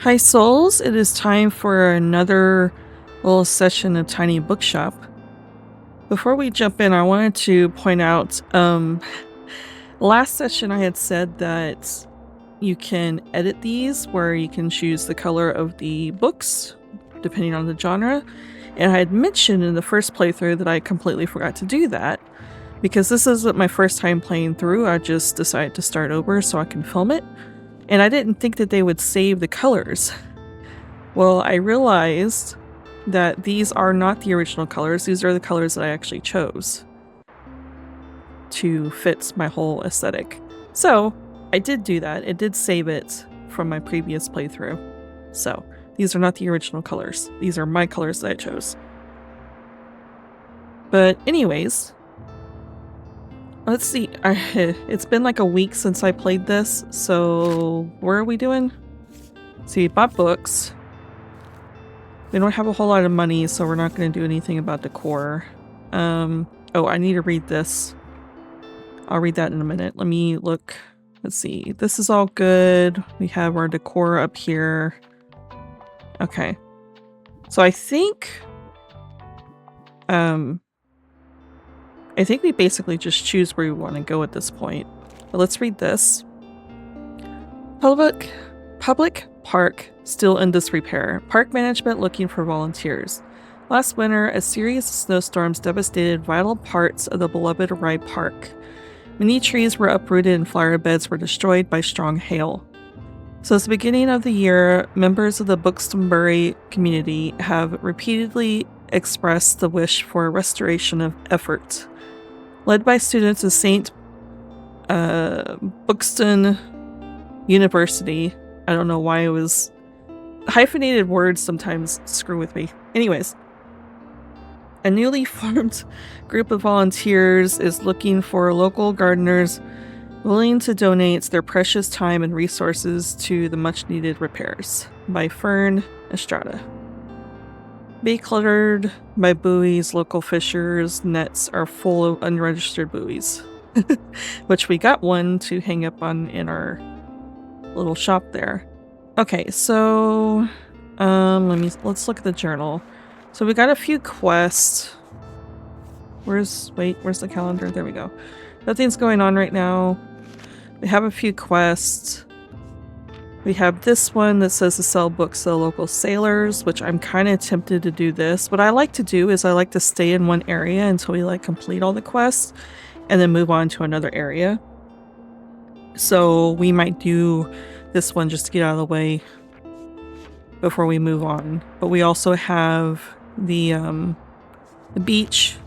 Hi souls, it is time for another little session of Tiny Bookshop. Before we jump in, I wanted to point out, last session I had said that you can edit these where you can choose the color of the books, depending on the genre, and I had mentioned in the first playthrough that I completely forgot to do that. Because this isn't my first time playing through, I just decided to start over so I can film it, and I didn't think that they would save the colors. Well, I realized that these are not the original colors. These are the colors that I actually chose to fit my whole aesthetic. So I did do that. It did save it from my previous playthrough. So these are not the original colors. These are my colors that I chose. But anyways, let's see. It's been like a week since I played this. So what are we doing? So we bought books. We don't have a whole lot of money, so we're not going to do anything about decor. Oh, I need to read this. I'll read that in a minute. Let me look. Let's see. This is all good. We have our decor up here. Okay. So I think we basically just choose where we want to go at this point. But let's read this. Public park still in disrepair. Park management looking for volunteers. Last winter, a series of snowstorms devastated vital parts of the beloved Rye Park. Many trees were uprooted and flower beds were destroyed by strong hail. Since the beginning of the year, members of the Bookstonians community have repeatedly expressed the wish for a restoration of effort. Led by students of St. Bookston University. I don't know why it was hyphenated words sometimes screw with me. Anyways, a newly formed group of volunteers is looking for local gardeners willing to donate their precious time and resources to the much needed repairs. By Fern Estrada. Becluttered by buoys, local fishers' nets are full of unregistered buoys. Which we got one to hang up on in our little shop there. Okay, so let's look at the journal. So we got a few quests. Where's the calendar? There we go. Nothing's going on right now. We have a few quests. We have this one that says to sell books to the local sailors, which I'm kind of tempted to do this. What I like to do is I like to stay in one area until we complete all the quests and then move on to another area. So we might do this one just to get out of the way before we move on. But we also have the beach,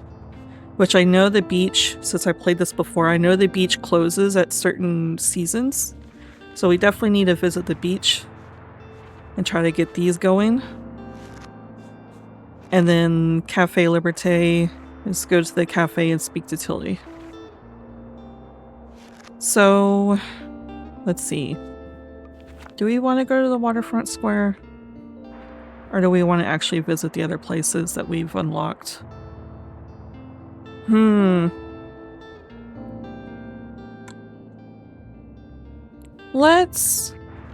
which I know the beach, since I played this before, I know the beach closes at certain seasons. So we definitely need to visit the beach and try to get these going. And then Cafe Liberté is go to the cafe and speak to Tildy. So, let's see. Do we want to go to the waterfront square? Or do we want to actually visit the other places that we've unlocked? You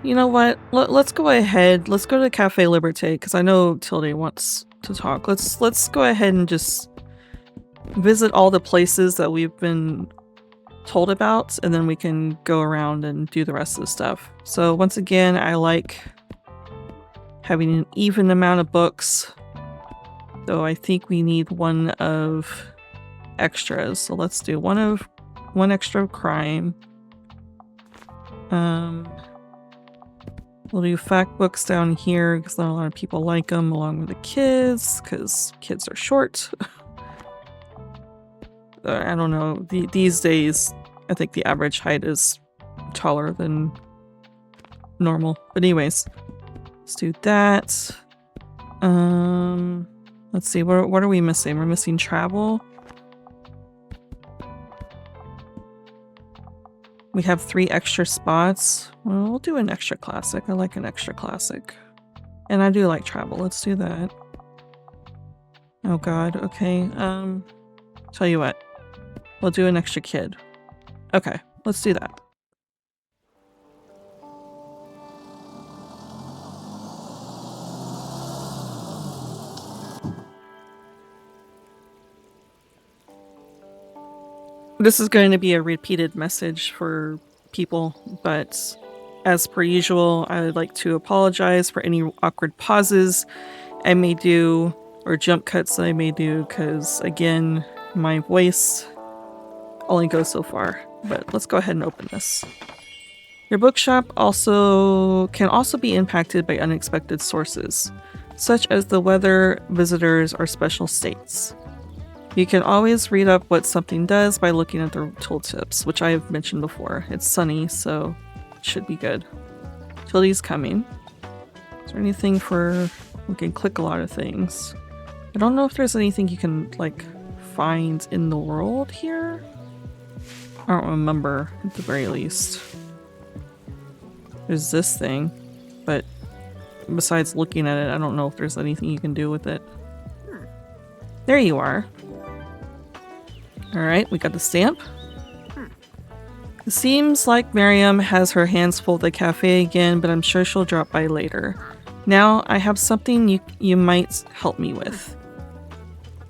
know what? Let's go ahead. Let's go to Cafe Liberté, because I know Tildy wants to talk. Let's go ahead and just visit all the places that we've been told about, and then we can go around and do the rest of the stuff. So once again, I like having an even amount of books, though I think we need one of extras. So let's do one extra of crime. We'll do fact books down here because not a lot of people like them, along with the kids, because kids are short. I don't know. These days, I think the average height is taller than normal. But anyways, let's do that. Let's see. What are we missing? We're missing travel. We have 3 extra spots. Well, we'll do an extra classic. I like an extra classic. And I do like travel. Let's do that. Oh god, okay. Tell you what. We'll do an extra kid. Okay, let's do that. This is going to be a repeated message for people, but as per usual, I would like to apologize for any awkward pauses I may do or jump cuts that I may do, because again, my voice only goes so far. But let's go ahead and open this. Your bookshop can also be impacted by unexpected sources, such as the weather, visitors, or special states. You can always read up what something does by looking at the tooltips, which I have mentioned before. It's sunny, so it should be good. Tildy's coming. Is there anything for... We can click a lot of things. I don't know if there's anything you can, like, find in the world here. I don't remember, at the very least. There's this thing, but besides looking at it, I don't know if there's anything you can do with it. There you are. Alright, we got the stamp. It seems like Miriam has her hands full at the cafe again, but I'm sure she'll drop by later. Now, I have something you might help me with.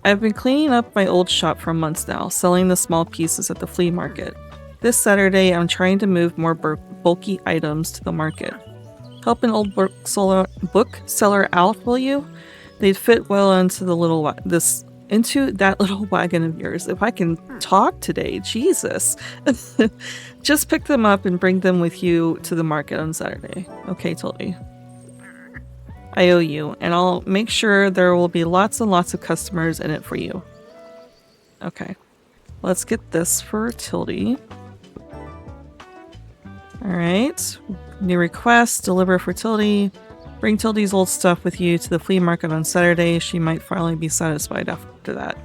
I've been cleaning up my old shop for months now, selling the small pieces at the flea market. This Saturday, I'm trying to move more bulky items to the market. Help an old bookseller out, will you? They'd fit well into that little wagon of yours. If I can talk today, Jesus. Just pick them up and bring them with you to the market on Saturday. Okay, Tildy. I owe you, and I'll make sure there will be lots and lots of customers in it for you. Okay. Let's get this for Tildy. Alright. New request. Deliver for Tildy. Bring Tildy's old stuff with you to the flea market on Saturday. She might finally be satisfied after that.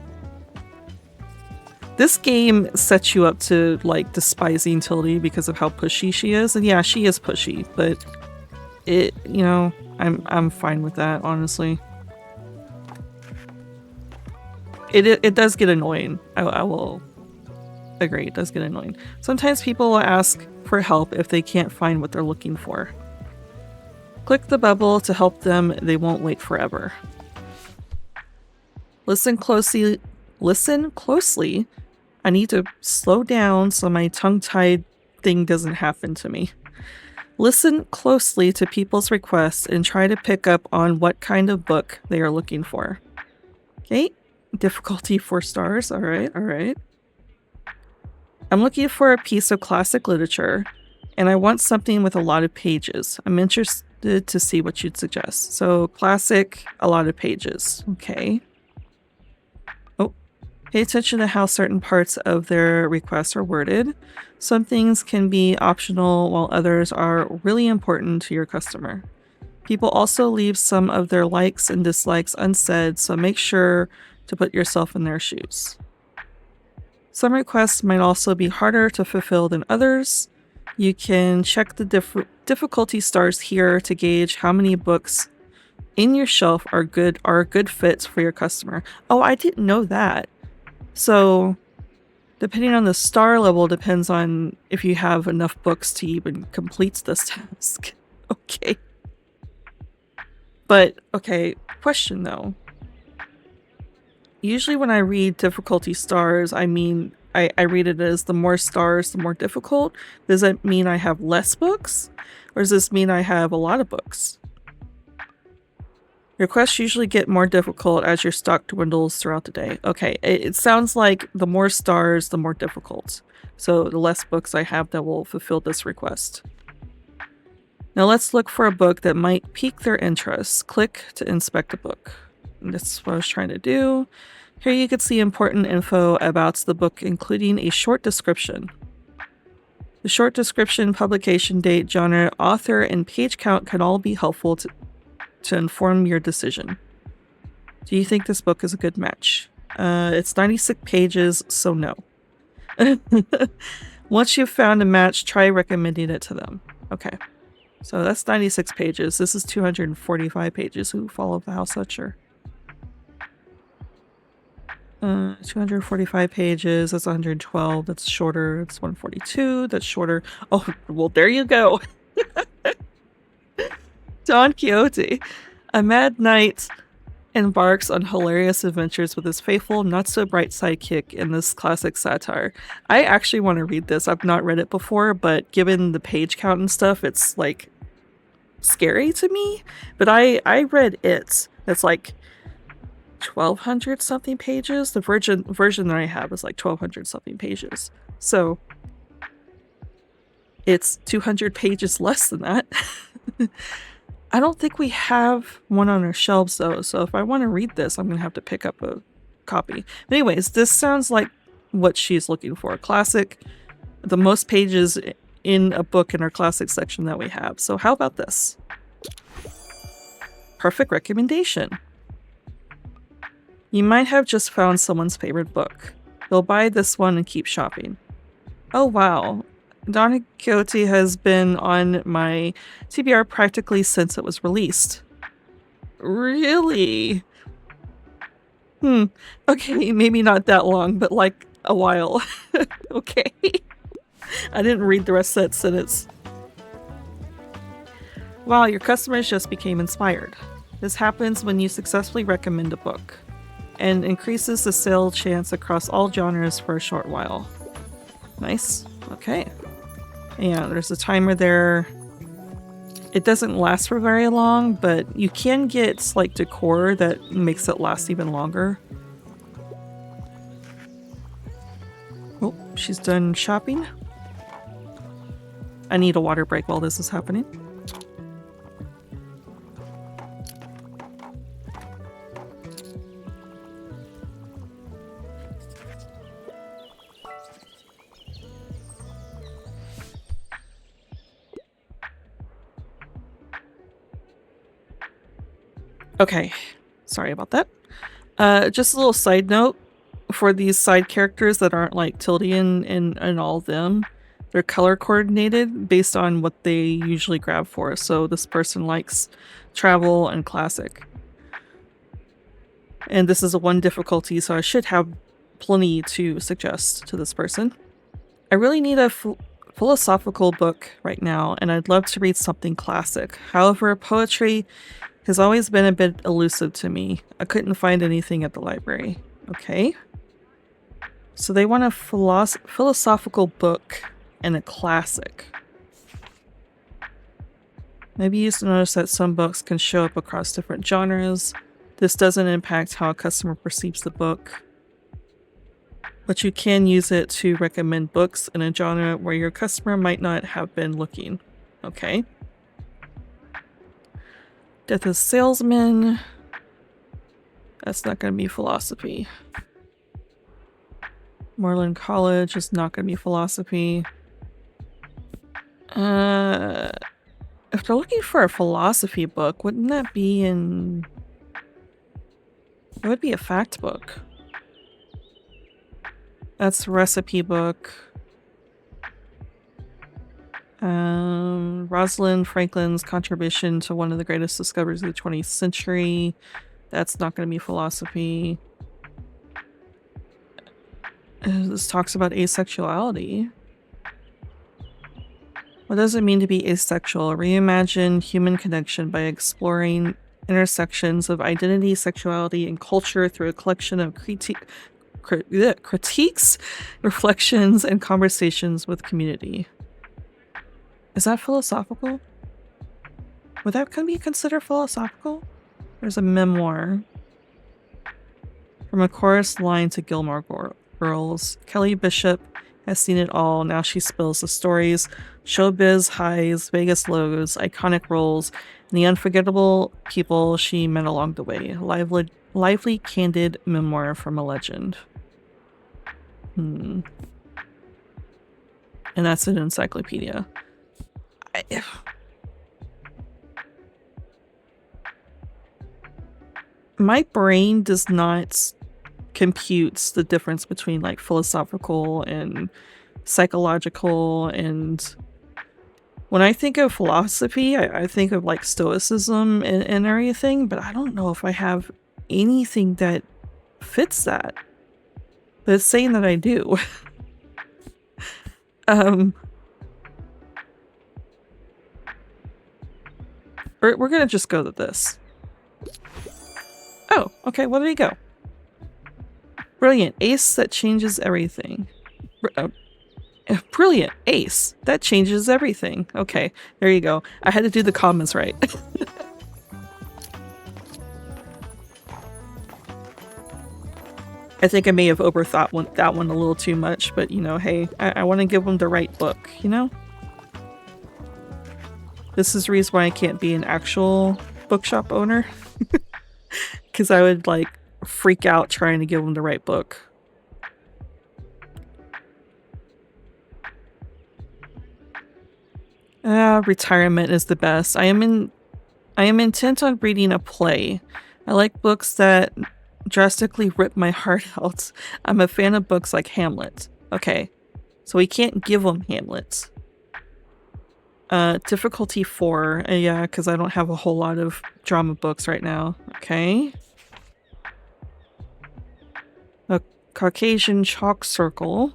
This game sets you up to, like, despising Tildy because of how pushy she is. And yeah, she is pushy, but it, you know, I'm fine with that, honestly. It does get annoying. I will agree, it does get annoying. Sometimes people will ask for help if they can't find what they're looking for. Click the bubble to help them. They won't wait forever. Listen closely. I need to slow down so my tongue-tied thing doesn't happen to me. Listen closely to people's requests and try to pick up on what kind of book they are looking for. Okay, difficulty 4 stars. All right. I'm looking for a piece of classic literature, and I want something with a lot of pages. I'm interested to see what you'd suggest. So, classic, a lot of pages. Okay. Oh, pay attention to how certain parts of their requests are worded. Some things can be optional, while others are really important to your customer. People also leave some of their likes and dislikes unsaid, so make sure to put yourself in their shoes. Some requests might also be harder to fulfill than others. You can check the difficulty stars here to gauge how many books in your shelf are good fits for your customer. Oh, I didn't know that. So, depending on the star level depends on if you have enough books to even complete this task. Okay. But, okay, question though. Usually when I read difficulty stars, I mean, I read it as the more stars, the more difficult. Does that mean I have less books? Or does this mean I have a lot of books? Requests usually get more difficult as your stock dwindles throughout the day. Okay, it sounds like the more stars, the more difficult. So the less books I have that will fulfill this request. Now let's look for a book that might pique their interest. Click to inspect a book. And that's what I was trying to do. Here you can see important info about the book, including a short description. The short description, publication date, genre, author, and page count can all be helpful to inform your decision. Do you think this book is a good match? It's 96 pages, so no. Once you've found a match, try recommending it to them. Okay. So that's 96 pages. This is 245 pages. Who followed the house Hutcher? 245 pages. That's 112. That's shorter. It's 142. That's shorter. Oh, well, there you go. Don Quixote. A mad knight embarks on hilarious adventures with his faithful, not-so-bright sidekick in this classic satire. I actually want to read this. I've not read it before, but given the page count and stuff, it's, like, scary to me. But I read it. It's, like, 1,200-something pages. The version that I have is, like, 1,200-something pages. So, it's 200 pages less than that. I don't think we have one on our shelves, though, so if I want to read this, I'm going to have to pick up a copy. But anyways, this sounds like what she's looking for. Classic, the most pages in a book in our classic section that we have. So how about this? Perfect recommendation. You might have just found someone's favorite book. They'll buy this one and keep shopping. Oh wow. Don Quixote has been on my TBR practically since it was released. Really? Okay, maybe not that long, but like a while. Okay. I didn't read the rest of that sentence. Wow, your customers just became inspired. This happens when you successfully recommend a book, and increases the sale chance across all genres for a short while. Nice. Okay. Yeah, there's a timer there. It doesn't last for very long, but you can get like decor that makes it last even longer. Oh, she's done shopping. I need a water break while this is happening. Okay, sorry about that. Just a little side note for these side characters that aren't like Tildian and all of them. They're color coordinated based on what they usually grab for. So this person likes travel and classic. And this is a 1 difficulty, so I should have plenty to suggest to this person. I really need a philosophical book right now, and I'd love to read something classic. However, poetry has always been a bit elusive to me. I couldn't find anything at the library. Okay. So they want a philosophical book and a classic. Maybe you used to notice that some books can show up across different genres. This doesn't impact how a customer perceives the book, but you can use it to recommend books in a genre where your customer might not have been looking. Okay. Death of Salesman. That's not going to be philosophy. Moreland College is not going to be philosophy. If they're looking for a philosophy book, wouldn't that be in... It would be a fact book. That's a recipe book. Rosalind Franklin's contribution to one of the greatest discoveries of the 20th century. That's not going to be philosophy. This talks about asexuality. What does it mean to be asexual? Reimagine human connection by exploring intersections of identity, sexuality, and culture through a collection of critiques, reflections, and conversations with community. Is that philosophical? Would that be considered philosophical? There's a memoir. From a chorus line to Gilmore Girls, Kelly Bishop has seen it all. Now she spills the stories, showbiz highs, Vegas lows, iconic roles, and the unforgettable people she met along the way. Lively, candid memoir from a legend. And that's an encyclopedia. My brain does not compute the difference between like philosophical and psychological, and when I think of philosophy, I think of like stoicism and everything, but I don't know if I have anything that fits that. But it's saying that I do. We're gonna just go to this. Oh, okay, well, there you go. Brilliant. Ace that changes everything. Brilliant. Ace that changes everything. Okay, there you go. I had to do the comments right. I think I may have overthought that one a little too much, but you know, hey, I want to give them the right book, you know? This is the reason why I can't be an actual bookshop owner. Because I would, like, freak out trying to give them the right book. Retirement is the best. I am intent on reading a play. I like books that drastically rip my heart out. I'm a fan of books like Hamlet. Okay, so we can't give them Hamlet. Difficulty 4. Yeah, because I don't have a whole lot of drama books right now. Okay. A Caucasian chalk circle.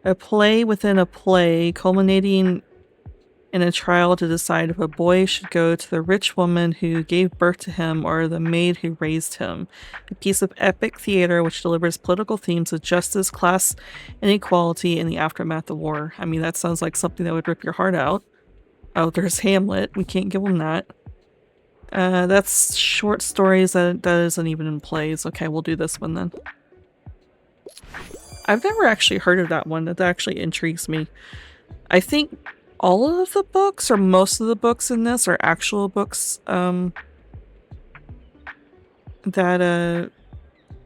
A play within a play, culminating in a trial to decide if a boy should go to the rich woman who gave birth to him or the maid who raised him. A piece of epic theater which delivers political themes of justice, class inequality, and the aftermath of war. I mean, that sounds like something that would rip your heart out. Oh, there's Hamlet. We can't give him that. That's short stories that isn't even in plays. Okay, we'll do this one then. I've never actually heard of that one. That actually intrigues me. I think all of the books, or most of the books in this, are actual books that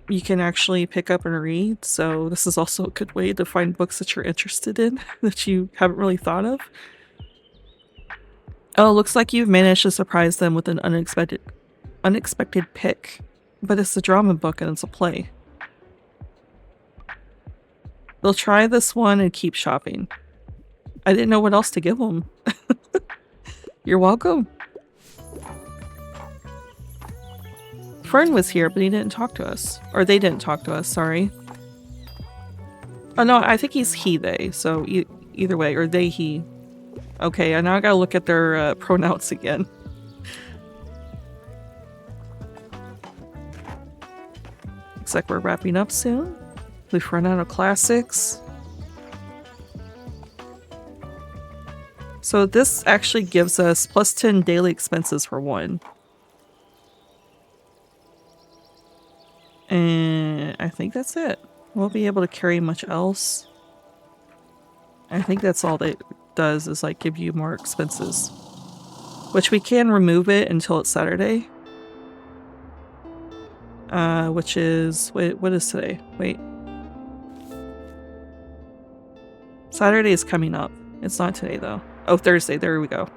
you can actually pick up and read. So this is also a good way to find books that you're interested in that you haven't really thought of. Oh, looks like you've managed to surprise them with an unexpected pick. But it's a drama book and it's a play. They'll try this one and keep shopping. I didn't know what else to give them. You're welcome. Fern was here, but he didn't talk to us. Or they didn't talk to us, sorry. Oh no, I think he's he, they, so either way, or they, he. Okay, and now I gotta look at their pronouns again. Looks like we're wrapping up soon. We've run out of classics. So this actually gives us plus 10 daily expenses for one. And I think that's it. Won't be able to carry much else. I think that's all that does is like give you more expenses. Which we can remove it until it's Saturday. Which is, wait, what is today? Wait. Saturday is coming up. It's not today though. Oh, Thursday, there we go.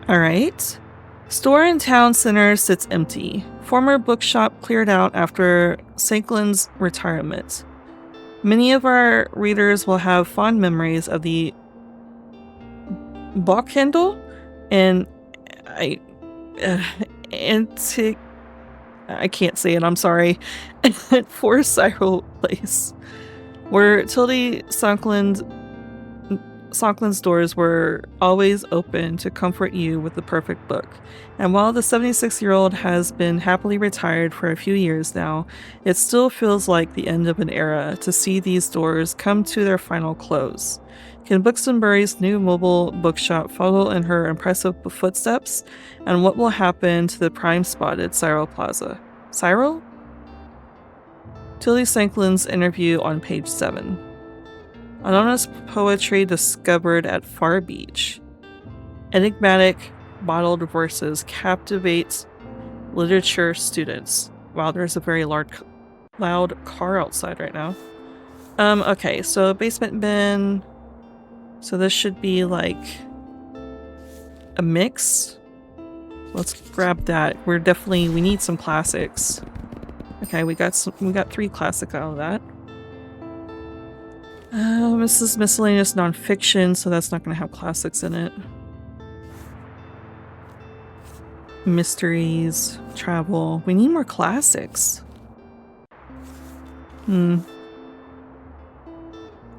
Alright. Store in town center sits empty. Former bookshop cleared out after Sanklin's retirement. Many of our readers will have fond memories of the Bachhandel and I can't say it, I'm sorry. For Cyril Place, where Tildy Sonklin's doors were always open to comfort you with the perfect book. And while the 76-year-old has been happily retired for a few years now, it still feels like the end of an era to see these doors come to their final close. Can Buxtonbury's new mobile bookshop follow in her impressive footsteps? And what will happen to the prime-spotted Cyril Plaza? Cyril? Tilly Sanklin's interview on page 7. Anonymous poetry discovered at Far Beach. Enigmatic bottled verses captivates literature students. Wow, there's a very loud car outside right now. Okay, so basement bin. So this should be like a mix. Let's grab that. We need some classics. Okay, we got 3 classics out of that. This is miscellaneous nonfiction, so that's not going to have classics in it. Mysteries, travel. We need more classics.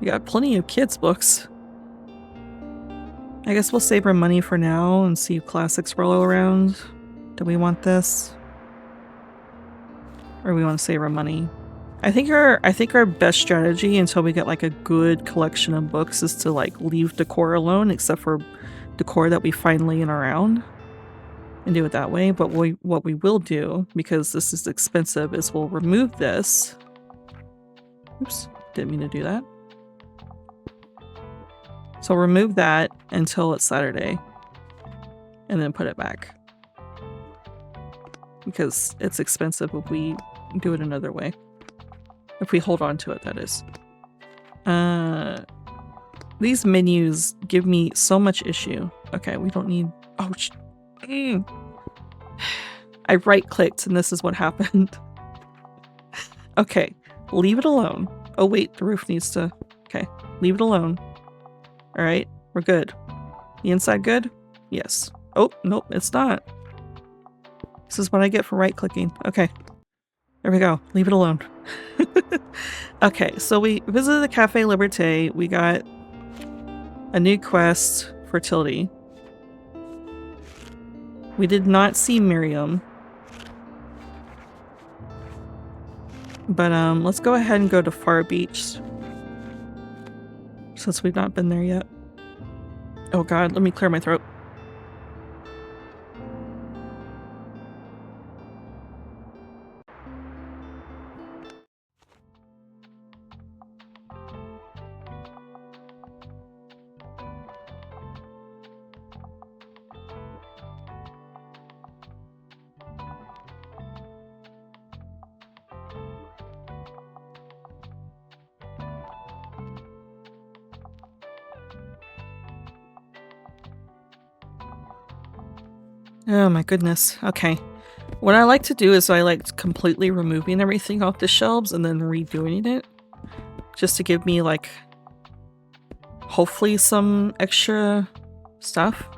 We got plenty of kids' books. I guess we'll save our money for now and see if classics roll around. Do we want this? Or we want to save our money? I think our best strategy until we get like a good collection of books is to like leave decor alone, except for decor that we find laying around, and do it that way. But what we will do, because this is expensive, is we'll remove this. Oops, didn't mean to do that. So remove that until it's Saturday, and then put it back. Because it's expensive if we do it another way. If we hold on to it, that is. These menus give me so much issue. Okay, we don't need... Oh, I right-clicked and this is what happened. Okay, leave it alone. Oh wait, the roof needs to... Okay, leave it alone. Alright, we're good. The inside good? Yes. Oh, nope, it's not. This is what I get for right-clicking. Okay. There we go. Leave it alone. Okay, so we visited the Cafe Liberté. We got a new quest, Fertility. We did not see Miriam. But let's go ahead and go to Far Beach. Since we've not been there yet. Oh god, let me clear my throat. Oh my goodness. Okay. What I like to do is I like completely removing everything off the shelves and then redoing it. Just to give me like hopefully some extra stuff.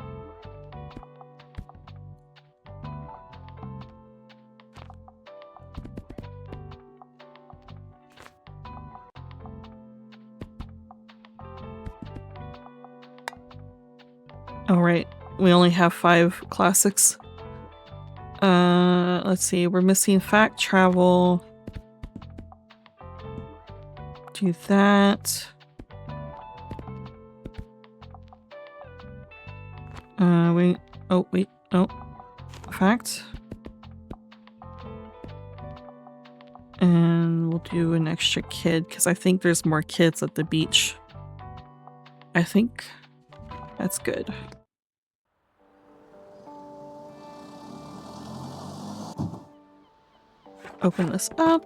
Alright. We only have 5 classics. Let's see. We're missing fact, travel. Do that. Wait. Oh, wait. No. Fact. And we'll do an extra kid, because I think there's more kids at the beach. I think that's good. Open this up.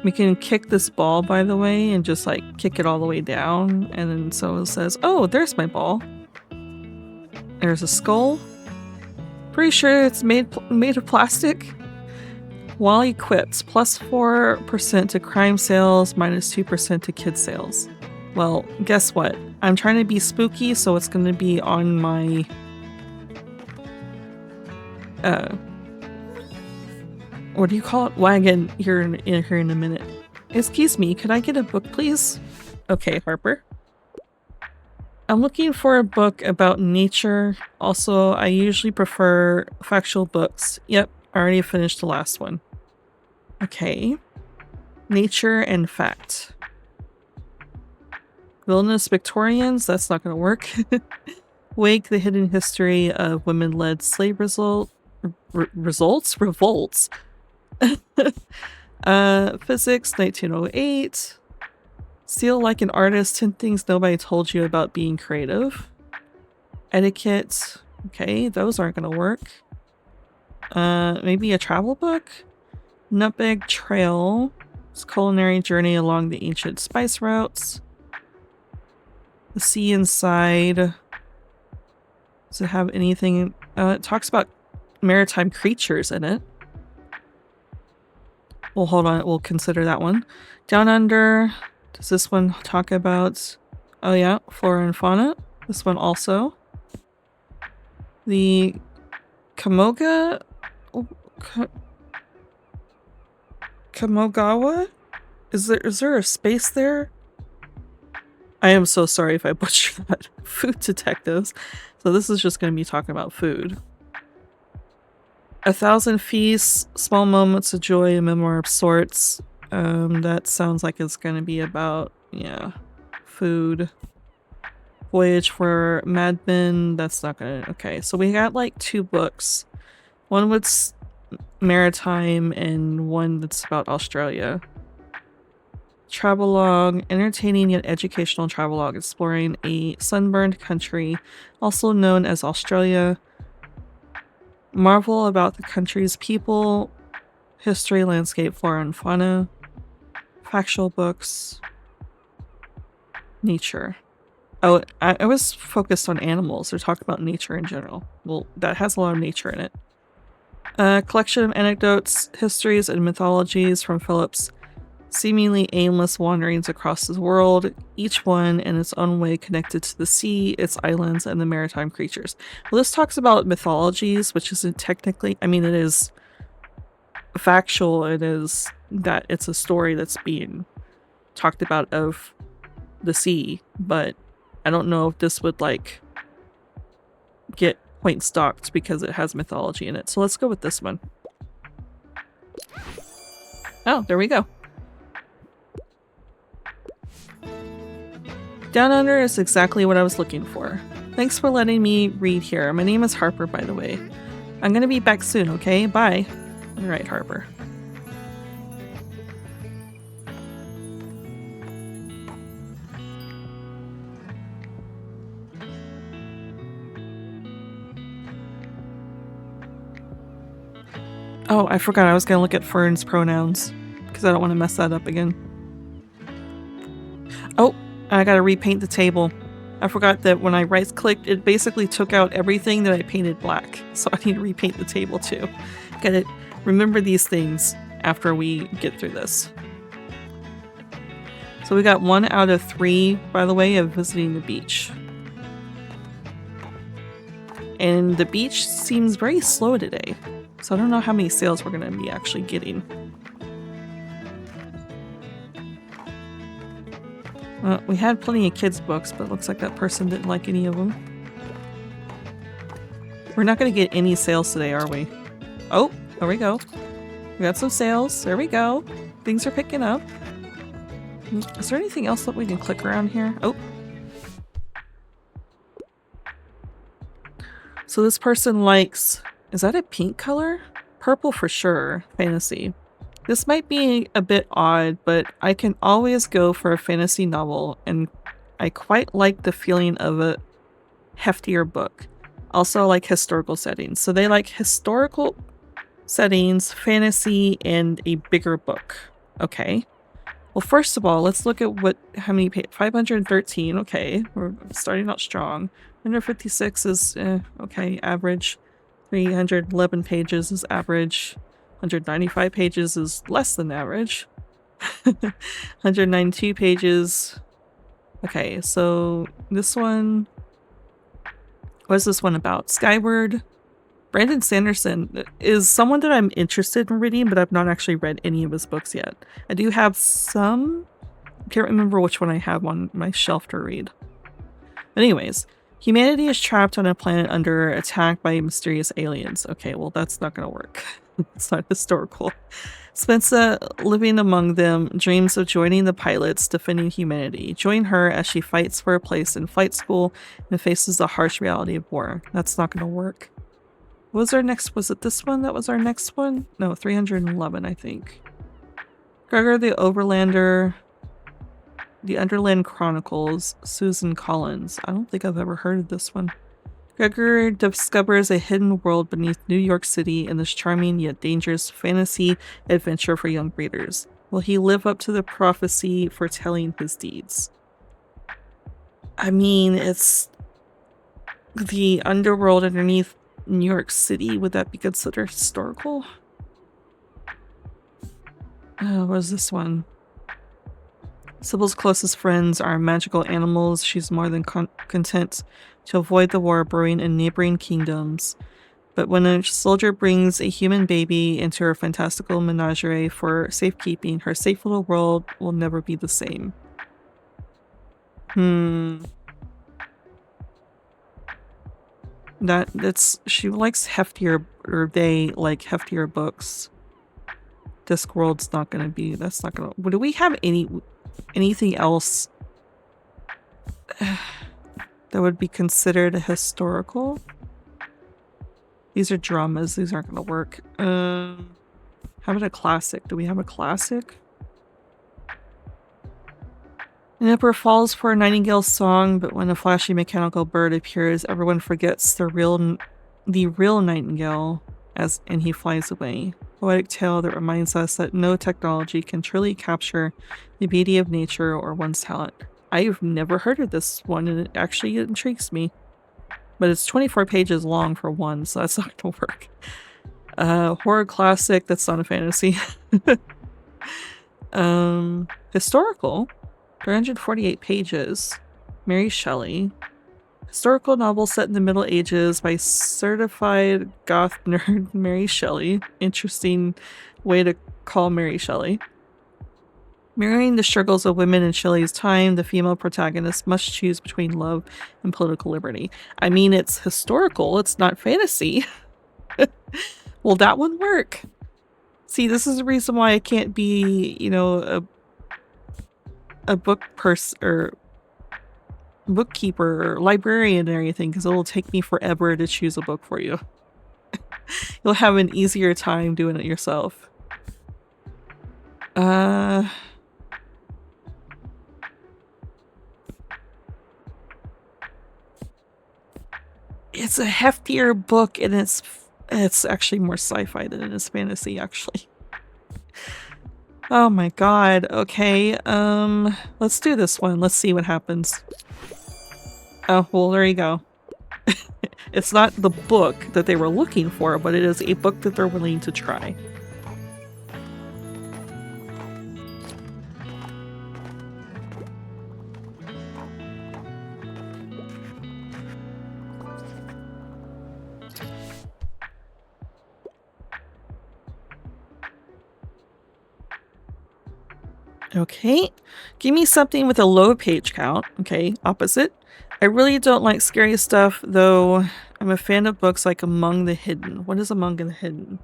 We can kick this ball, by the way, and just like kick it all the way down. And then so it says, oh, there's my ball. There's a skull. Pretty sure it's made of plastic. While equipped, plus 4% to crime sales, minus 2% to kid sales. Well, guess what? I'm trying to be spooky, so it's going to be on my... what do you call it? Wagon here in a minute. Excuse me, could I get a book, please? Okay, Harper. I'm looking for a book about nature. Also, I usually prefer factual books. Yep, I already finished the last one. Okay. Nature and fact. Villainous Victorians? That's not gonna work. Wake, the hidden history of women-led slave revolts? Physics, 1908. Steal like an artist, 10 things nobody told you about being creative. Etiquette. Okay, those aren't gonna work. Maybe a travel book? Nutmeg Trail. It's a culinary journey along the ancient spice routes. The Sea Inside. Does it have anything? It talks about maritime creatures in it. Well, hold on. We'll consider that one. Down Under. Does this one talk about... Oh yeah, flora and fauna. This one also. The Kamogawa? Is there a space there? I am so sorry if I butchered that. Food detectives. So this is just going to be talking about food. 1,000 feasts, small moments of joy, a memoir of sorts. That sounds like it's going to be about, yeah, food. Voyage for Madmen. That's not going to... Okay, so we got like 2 books. One was maritime and one that's about Australia. Travelogue, entertaining yet educational travelogue exploring a sunburned country, also known as Australia. Marvel about the country's people, history, landscape, flora, and fauna. Factual books. Nature. Oh, I was focused on animals. They're talking about nature in general. Well, that has a lot of nature in it. A collection of anecdotes, histories, and mythologies from Philip's seemingly aimless wanderings across the world, each one in its own way connected to the sea, its islands, and the maritime creatures. Well, this talks about mythologies, which isn't technically... I mean, it is factual. It is that it's a story that's being talked about of the sea, but I don't know if this would, like, get point stocked because it has mythology in it. So let's go with this one. Oh, there we go. Down Under is exactly what I was looking for. Thanks for letting me read here. My name is Harper, by the way. I'm gonna be back soon, okay? Bye. Alright, Harper. Oh, I forgot I was gonna look at Fern's pronouns, because I don't want to mess that up again. Oh, I gotta repaint the table. I forgot that when I right-clicked, it basically took out everything that I painted black. So I need to repaint the table too. Gotta remember these things after we get through this. So we got 1 out of 3, by the way, of visiting the beach. And the beach seems very slow today. So I don't know how many sales we're gonna be actually getting. We had plenty of kids' books, but it looks like that person didn't like any of them. We're not going to get any sales today, are we? Oh, there we go. We got some sales. There we go. Things are picking up. Is there anything else that we can click around here? Oh. So this person likes... Is that a pink color? Purple for sure. Fantasy. This might be a bit odd, but I can always go for a fantasy novel, and I quite like the feeling of a heftier book. Also, I like historical settings. So they like historical settings, fantasy, and a bigger book. Okay. Well, first of all, let's look at how many pages. 513. Okay, we're starting out strong. 156 is okay, average. 311 pages is average. 195 pages is less than average. 192 pages. Okay, so this one... What is this one about? Skyward. Brandon Sanderson is someone that I'm interested in reading, but I've not actually read any of his books yet. I do have some... I can't remember which one I have on my shelf to read. But anyways, humanity is trapped on a planet under attack by mysterious aliens. Okay, well that's not gonna work. It's not historical. Spencer, living among them, dreams of joining the pilots defending humanity. Join her as she fights for a place in flight school and faces the harsh reality of war. That's not gonna work. What was our next? Was it this one that was our next one? No, 311, I think. Gregor the Overlander, The Underland Chronicles, Susan Collins. I don't think I've ever heard of this one. Gregor discovers a hidden world beneath New York City in this charming yet dangerous fantasy adventure for young readers. Will he live up to the prophecy foretelling his deeds? I mean, it's the underworld underneath New York City. Would that be considered historical? What is this one? Sybil's closest friends are magical animals. She's more than content to avoid the war brewing in neighboring kingdoms. But when a soldier brings a human baby into her fantastical menagerie for safekeeping, her safe little world will never be the same. That's she likes heftier, or they like heftier books. Discworld's not gonna be. That's not gonna. Do we have anything else that would be considered a historical? These are dramas. These aren't gonna work. How about a classic? Do we have a classic? An emperor falls for a nightingale's song, but when a flashy mechanical bird appears, everyone forgets the real nightingale, and he flies away. Poetic tale that reminds us that no technology can truly capture the beauty of nature or one's talent. I've never heard of this one, and it actually intrigues me. But it's 24 pages long for one, so that's not gonna work. Horror classic, that's not a fantasy. Historical, 348 pages. Mary Shelley. Historical novel set in the Middle Ages by certified goth nerd Mary Shelley. Interesting way to call Mary Shelley. Mirroring the struggles of women in Shelley's time, the female protagonist must choose between love and political liberty. I mean, it's historical, it's not fantasy. Will that one work? See, this is the reason why I can't be, you know, a book person or bookkeeper or librarian or anything, because it'll take me forever to choose a book for you. You'll have an easier time doing it yourself. It's a heftier book, and it's actually more sci-fi than it is fantasy, actually. Oh my god. Okay, let's do this one. Let's see what happens. Oh, well, there you go. It's not the book that they were looking for, but it is a book that they're willing to try. Okay, give me something with a low page count. Okay, opposite. I really don't like scary stuff, though I'm a fan of books like Among the Hidden. What is Among the Hidden?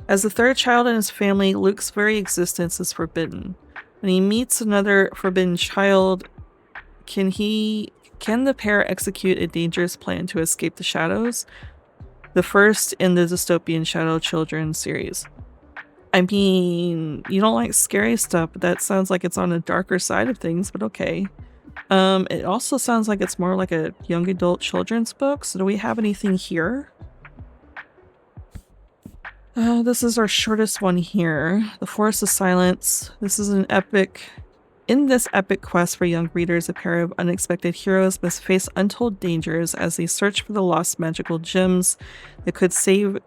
As the third child in his family, Luke's very existence is forbidden. When he meets another forbidden child, can the pair execute a dangerous plan to escape the shadows? The first in the dystopian Shadow Children series. I mean, you don't like scary stuff, but that sounds like it's on the darker side of things, but okay. It also sounds like it's more like a young adult children's book, so do we have anything here? This is our shortest one here. The Forest of Silence. This is an epic. In this epic quest for young readers, a pair of unexpected heroes must face untold dangers as they search for the lost magical gems that could save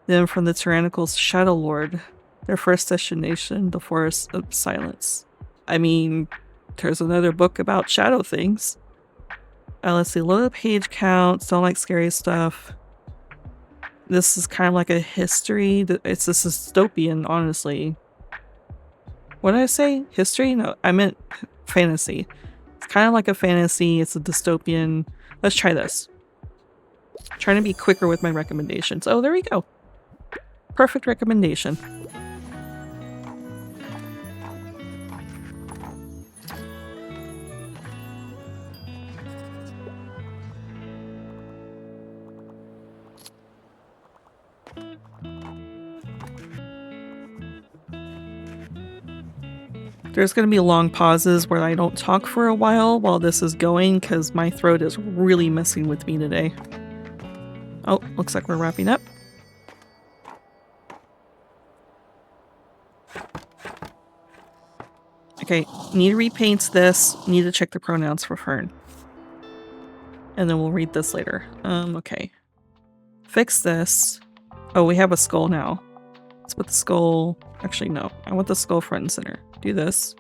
them from the tyrannical Shadow Lord. Their first destination, the Forest of Silence. I mean, there's another book about shadow things. Let's see, low page counts, don't like scary stuff. This is kind of like a history. It's a dystopian, honestly. What did I say? History? No, I meant fantasy. It's kind of like a fantasy. It's a dystopian. Let's try this. Trying to be quicker with my recommendations. Oh, there we go. Perfect recommendation. There's going to be long pauses where I don't talk for a while this is going, because my throat is really messing with me today. Oh, looks like we're wrapping up. Okay, need to repaint this. Need to check the pronouns for Fern. And then we'll read this later. Okay. Fix this. Oh, we have a skull now. Let's put the skull... Actually, no. I want the skull front and center. Do this.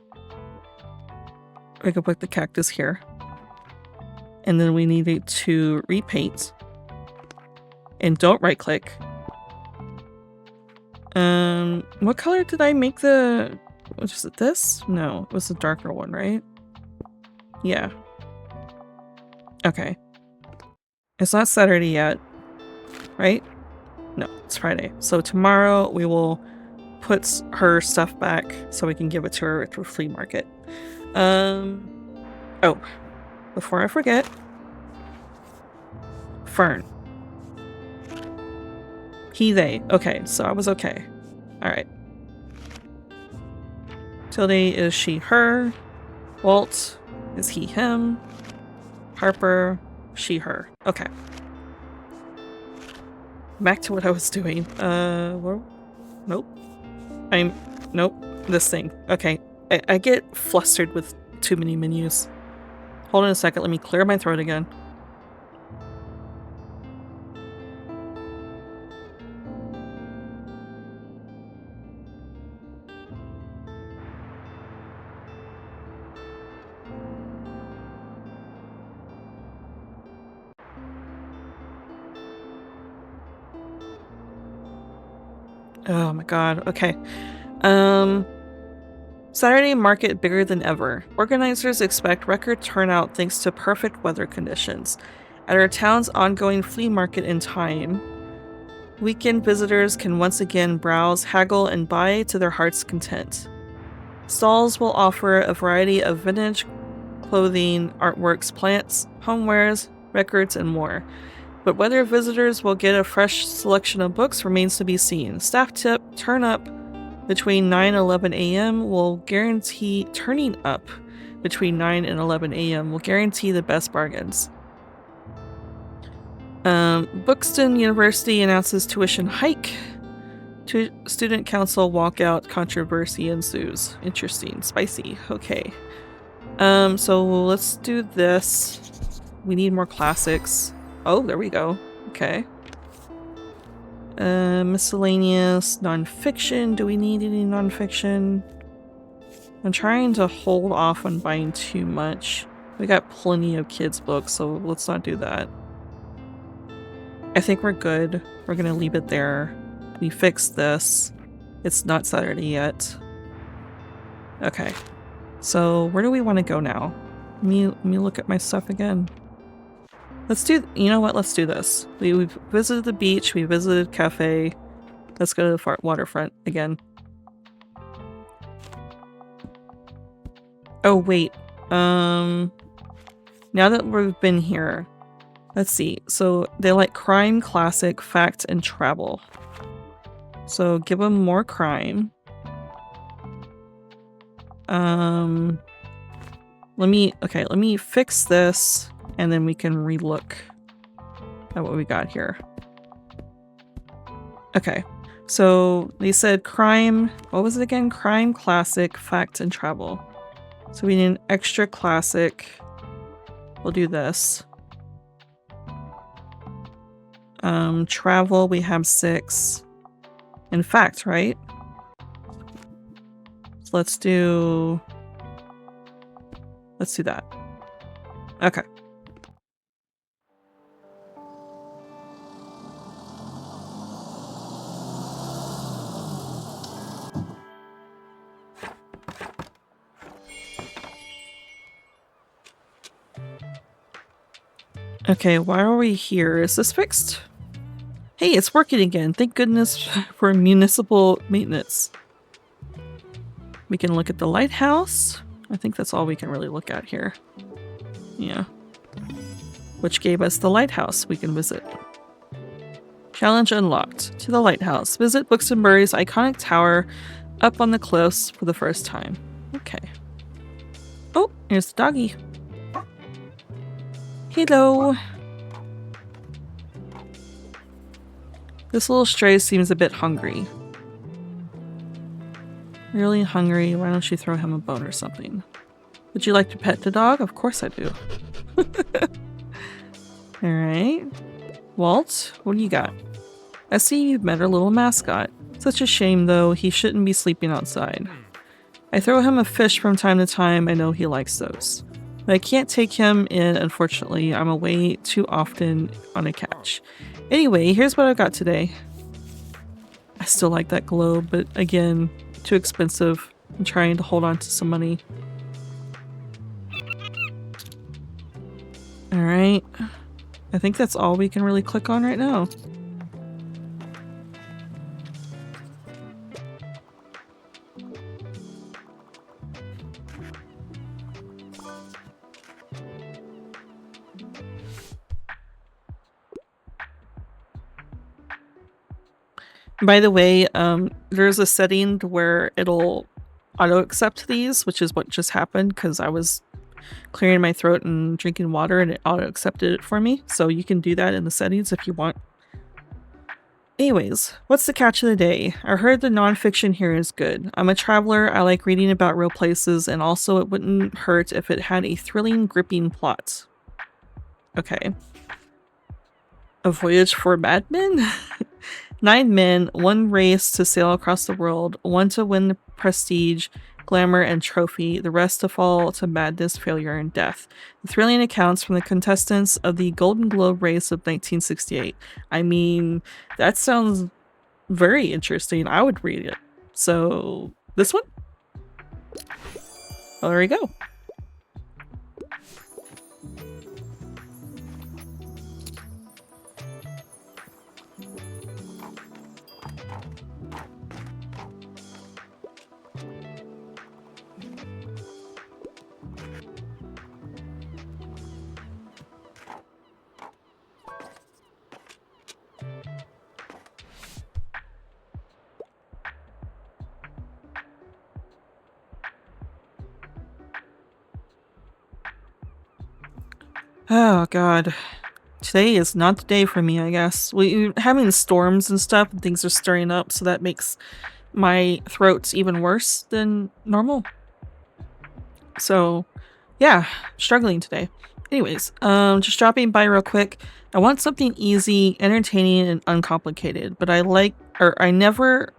We can put the cactus here. And then we need it to repaint. And don't right click. What color did I make the... Was it this? No, it was the darker one, right? Yeah. Okay. It's not Saturday yet, right? No, it's Friday. So tomorrow we will put her stuff back so we can give it to her at the flea market. Oh, before I forget, Fern. He, they. Okay, so I was okay. Alright. Tilde is she, her. Walt is he, him. Harper, she, her. Okay. Back to what I was doing. Nope. Nope. This thing. Okay. I get flustered with too many menus. Hold on a second. Let me clear my throat again. Oh my god. Okay. Saturday market bigger than ever. Organizers expect record turnout thanks to perfect weather conditions. At our town's ongoing flea market in time, weekend visitors can once again browse, haggle, and buy to their heart's content. Stalls will offer a variety of vintage clothing, artworks, plants, homewares, records, and more. But whether visitors will get a fresh selection of books remains to be seen. Staff tip, turn up between 9 and 11 a.m. will guarantee turning up between 9 and 11 a.m. will guarantee the best bargains. Bookston University announces tuition hike. Student council walkout controversy ensues. Interesting. Spicy. Okay. So let's do this. We need more classics. Oh, there we go. Okay. Miscellaneous non-fiction. Do we need any non-fiction? I'm trying to hold off on buying too much. We got plenty of kids' books, so let's not do that. I think we're good. We're gonna leave it there. We fixed this. It's not Saturday yet. Okay. So where do we want to go now? Let me look at my stuff again. Let's do, you know what, let's do this. We've visited the beach, we visited cafe. Let's go to the waterfront again. Oh wait, now that we've been here, let's see. So they like crime, classic, fact, and travel. So give them more crime. Let me fix this. And then we can relook at what we got here. Okay, so they said crime, what was it again? Crime, classic, fact, and travel. So we need an extra classic. We'll do this. Travel, we have 6. In fact, right? So let's do that. Okay. Okay, why are we here? Is this fixed? Hey, it's working again. Thank goodness for municipal maintenance. We can look at the lighthouse. I think that's all we can really look at here. Yeah. Which gave us the lighthouse we can visit. Challenge unlocked. To the lighthouse. Visit Buxtonbury's iconic tower up on the cliffs for the first time. Okay. Oh, here's the doggy. Hello. This little stray seems a bit hungry. Really hungry. Why don't you throw him a bone or something? Would you like to pet the dog? Of course I do. Alright. Walt, what do you got? I see you've met our little mascot. Such a shame though, he shouldn't be sleeping outside. I throw him a fish from time to time. I know he likes those. But I can't take him in, unfortunately. I'm away too often on a catch. Anyway, here's what I got today. I still like that globe, but again, too expensive. I'm trying to hold on to some money. Alright. I think that's all we can really click on right now. By the way, there's a setting where it'll auto-accept these, which is what just happened because I was clearing my throat and drinking water and it auto-accepted it for me. So you can do that in the settings if you want. Anyways, what's the catch of the day? I heard the nonfiction here is good. I'm a traveler, I like reading about real places, and also it wouldn't hurt if it had a thrilling, gripping plot. Okay. A voyage for madmen? 9 men, 1 race to sail across the world, 1 to win prestige, glamour, and trophy, the rest to fall to madness, failure, and death. The thrilling accounts from the contestants of the Golden Globe race of 1968. I mean, that sounds very interesting. I would read it. So, this one? Well, there we go. Oh god. Today is not the day for me, I guess. We're having storms and stuff, and things are stirring up, so that makes my throat even worse than normal. So, yeah, struggling today. Anyways, just dropping by real quick. I want something easy, entertaining, and uncomplicated, but I never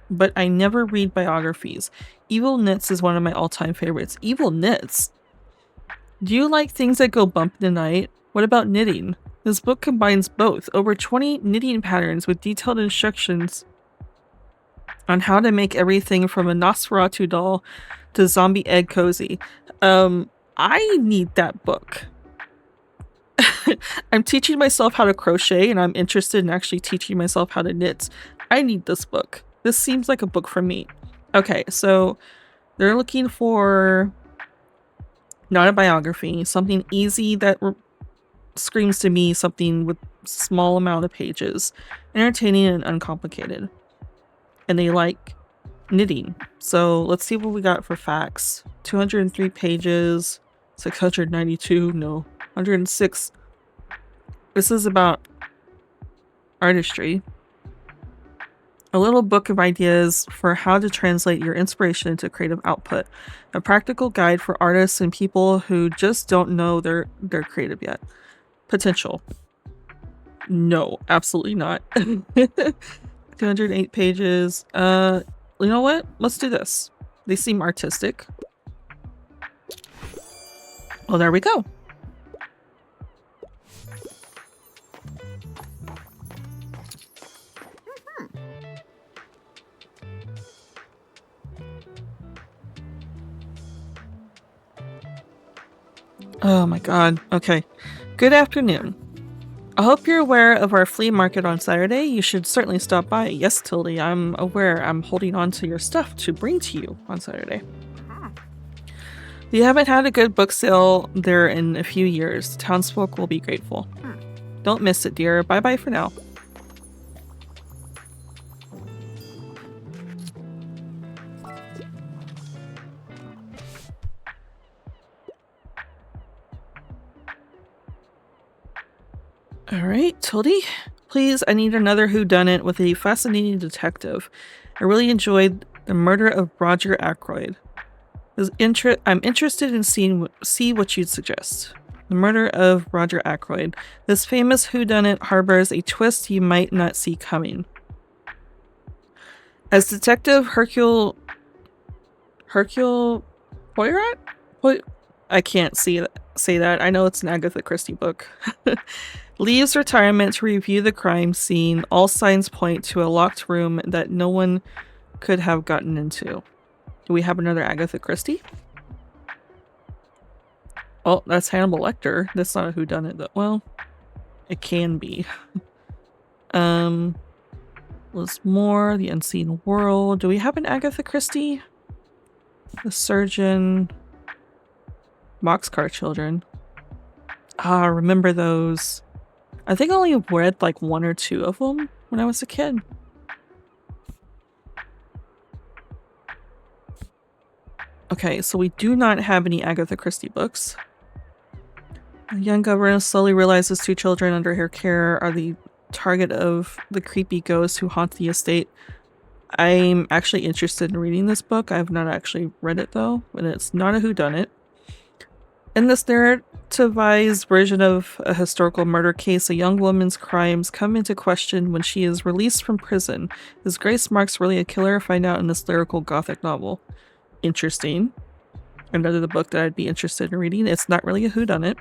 read biographies. Evil Knits is one of my all-time favorites. Evil Knits? Do you like things that go bump in the night? What about knitting? This book combines both. Over 20 knitting patterns with detailed instructions on how to make everything from a Nosferatu doll to zombie egg cozy. I need that book. I'm teaching myself how to crochet and I'm interested in actually teaching myself how to knit. I need this book. This seems like a book for me. Okay, so they're looking for not a biography, something easy that screams to me something with small amount of pages, entertaining and uncomplicated. And they like knitting. So let's see what we got for facts. 203 pages, 692, no, 106. This is about artistry. A little book of ideas for how to translate your inspiration into creative output. A practical guide for artists and people who just don't know they're creative yet. Potential. No, absolutely not. 208 pages. You know what? Let's do this. They seem artistic. Well, there we go. Oh my god. Okay. Good afternoon. I hope you're aware of our flea market on Saturday. You should certainly stop by. Yes, Tildy, I'm aware. I'm holding on to your stuff to bring to you on Saturday. You haven't had a good book sale there in a few years. The townsfolk will be grateful. Don't miss it, dear. Bye-bye for now. Alright, Tildy. Please, I need another whodunit with a fascinating detective. I really enjoyed The Murder of Roger Ackroyd. I'm interested in see what you'd suggest. The Murder of Roger Ackroyd. This famous whodunit harbors a twist you might not see coming. As Detective Hercule Poirot? I can't say that. I know it's an Agatha Christie book. Leaves retirement to review the crime scene. All signs point to a locked room that no one could have gotten into. Do we have another Agatha Christie? Oh, that's Hannibal Lecter. That's not a whodunit though. Well, it can be. Was more The Unseen World. Do we have an Agatha Christie? The Surgeon. Boxcar Children. Ah, remember those. I think I only read like 1 or 2 of them when I was a kid. Okay, so we do not have any Agatha Christie books. A young governess slowly realizes 2 children under her care are the target of the creepy ghosts who haunt the estate. I'm actually interested in reading this book. I have not actually read it though, and it's not a whodunit. In this narrativized version of a historical murder case, a young woman's crimes come into question when she is released from prison. Is Grace Marks really a killer? Find out in this lyrical gothic novel. Interesting. Another book that I'd be interested in reading. It's not really a whodunit.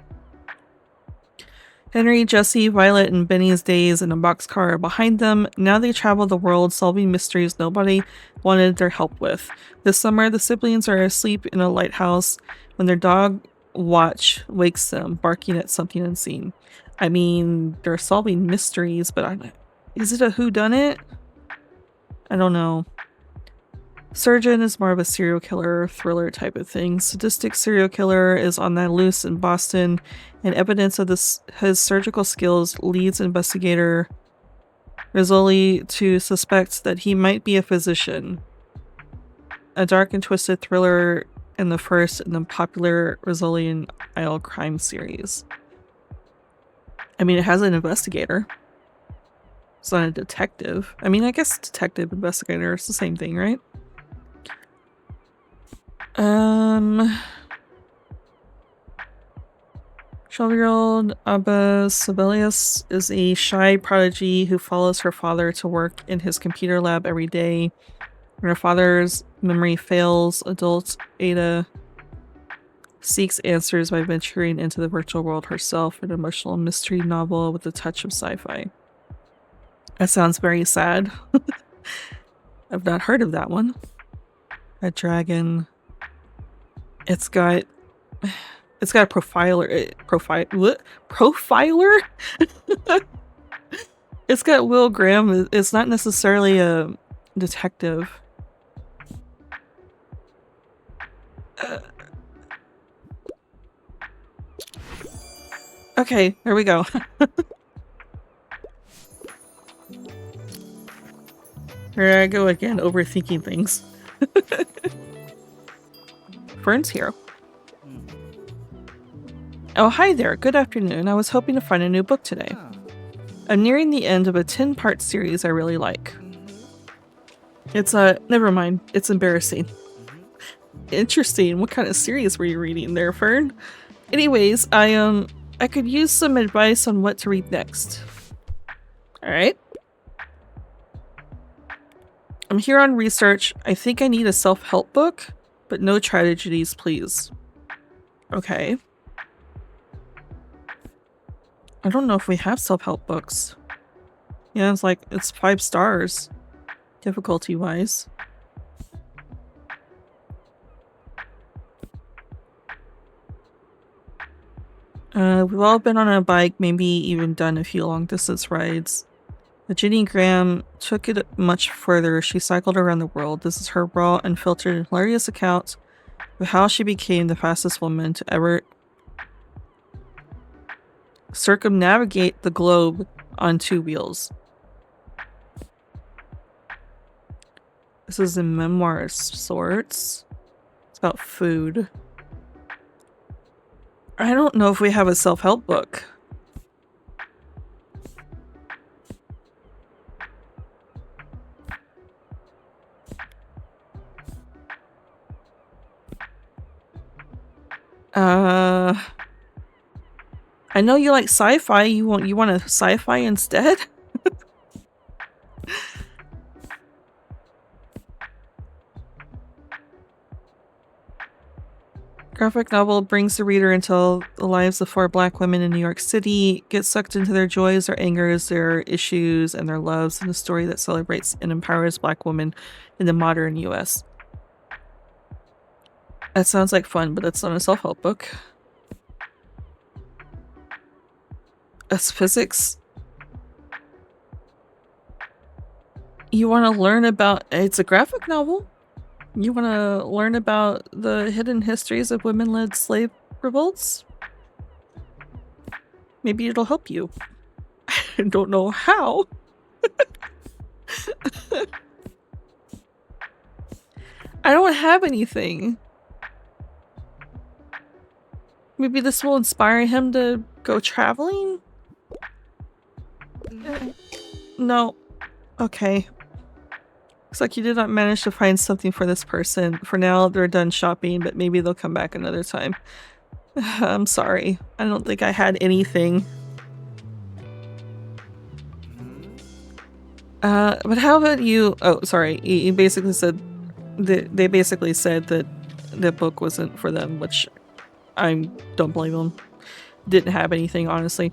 Henry, Jesse, Violet, and Benny's days in a boxcar are behind them. Now they travel the world solving mysteries nobody wanted their help with. This summer, the siblings are asleep in a lighthouse when their dog Watch wakes them, barking at something unseen. I mean, they're solving mysteries, but is it a whodunit? I don't know. Surgeon is more of a serial killer thriller type of thing. Sadistic serial killer is on the loose in Boston, and evidence of his surgical skills leads investigator Rizzoli to suspect that he might be a physician. A dark and twisted thriller in the first in the popular Rizzoli and Isle crime series. I mean, it has an investigator. It's not a detective. I mean, I guess detective, investigator is the same thing, right? 12-year-old Abba Sibelius is a shy prodigy who follows her father to work in his computer lab every day. When her father's memory fails, adult Ada seeks answers by venturing into the virtual world herself, an emotional mystery novel with a touch of sci-fi. That sounds very sad. I've not heard of that one. A dragon. It's got a profiler. Profiler? It's got Will Graham. It's not necessarily a detective. Okay, there we go. Here I go again, overthinking things. Fern's here. Oh, hi there. Good afternoon. I was hoping to find a new book today. I'm nearing the end of a 10-part series I really like. It's never mind. It's embarrassing. Interesting. What kind of series were you reading there, Fern? Anyways, I could use some advice on what to read next. Alright. I'm here on research. I think I need a self-help book, but no tragedies, please. Okay. I don't know if we have self-help books. Yeah, it's 5 stars. Difficulty-wise. We've all been on a bike, maybe even done a few long-distance rides. But Ginny Graham took it much further. She cycled around the world. This is her raw, unfiltered, and hilarious account of how she became the fastest woman to ever circumnavigate the globe on 2 wheels. This is a memoir of sorts. It's about food. I don't know if we have a self-help book. I know you like sci-fi. You want a sci-fi instead? Graphic novel brings the reader into the lives of 4 Black women in New York City, get sucked into their joys, their angers, their issues, and their loves in a story that celebrates and empowers Black women in the modern U.S. That sounds like fun, but it's not a self-help book. That's physics. You want to learn about... It's a graphic novel. You want to learn about the hidden histories of women-led slave revolts? Maybe it'll help you. I don't know how. I don't have anything. Maybe this will inspire him to go traveling? No. Okay. Looks like you did not manage to find something for this person. For now, they're done shopping, but maybe they'll come back another time. I'm sorry. I don't think I had anything. But how about you? Oh, sorry. He basically said they basically said that the book wasn't for them, which I don't blame them. Didn't have anything, honestly.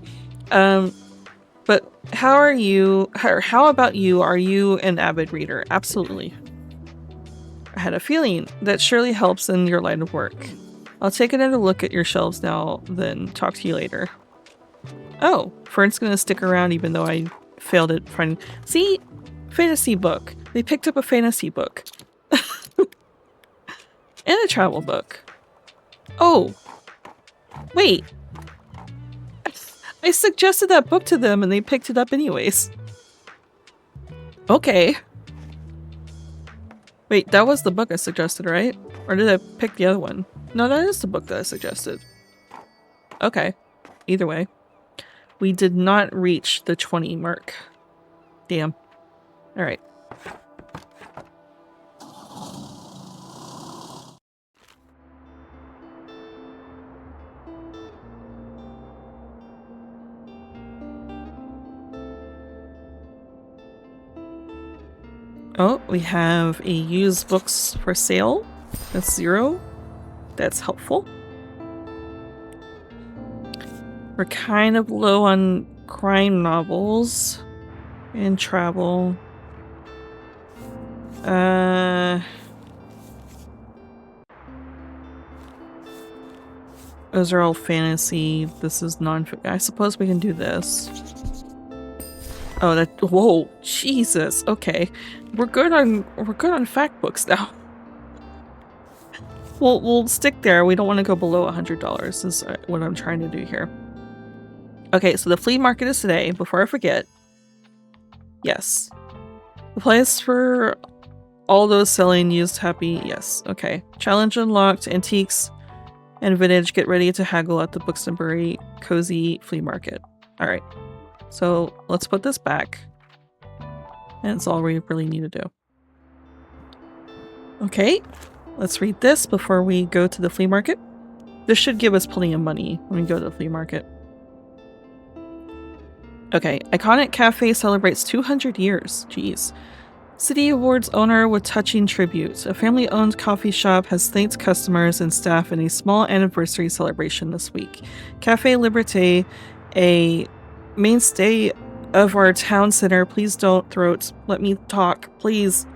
But how are you? How about you? Are you an avid reader? Absolutely. I had a feeling that surely helps in your line of work. I'll take another look at your shelves now, then talk to you later. Oh, Fern's gonna stick around even though I failed at finding... See? Fantasy book. They picked up a fantasy book. And a travel book. Oh. Wait. I suggested that book to them and they picked it up anyways. Okay. Wait, that was the book I suggested, right? Or did I pick the other one? No, that is the book that I suggested. Okay. Either way. We did not reach the 20 mark. Damn. Alright. Oh, we have a used books for sale. That's 0. That's helpful. We're kind of low on crime novels and travel. Those are all fantasy. This is I suppose we can do this. Oh, that... Whoa, Jesus. Okay, we're good on fact books now. We'll stick there. We don't want to go below $100. Is what I'm trying to do here. Okay, so the flea market is today. Before I forget, yes, the place for all those selling used happy. Yes, okay. Challenge unlocked. Antiques and vintage. Get ready to haggle at the Bookstonians cozy flea market. All right. So let's put this back. And it's all we really need to do. Okay, let's read this before we go to the flea market. This should give us plenty of money when we go to the flea market. Okay, iconic cafe celebrates 200 years. Jeez. City awards owner with touching tribute. A family-owned coffee shop has thanked customers and staff in a small anniversary celebration this week. Cafe Liberté, a mainstay of our town center, please don't throat, let me talk, please,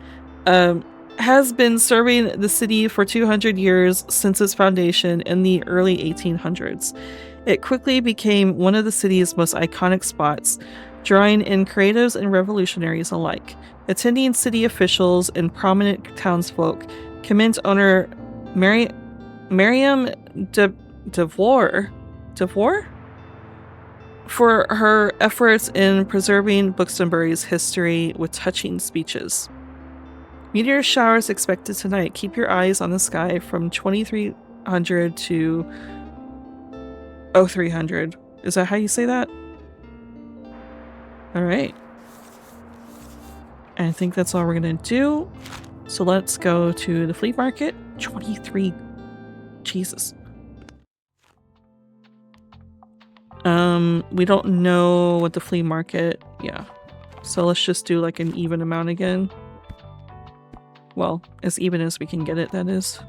has been serving the city for 200 years since its foundation in the early 1800s. It quickly became one of the city's most iconic spots, drawing in creatives and revolutionaries alike. Attending city officials and prominent townsfolk commend owner Miriam DeVore for her efforts in preserving Bookstonians' history with touching speeches. Meteor showers expected tonight. Keep your eyes on the sky from 2300 to 0300. Is that how you say that? Alright. I think that's all we're gonna do. So let's go to the flea market. 23. Jesus. We don't know what the flea market... Yeah. So let's just do like an even amount again. Well, as even as we can get it, that is.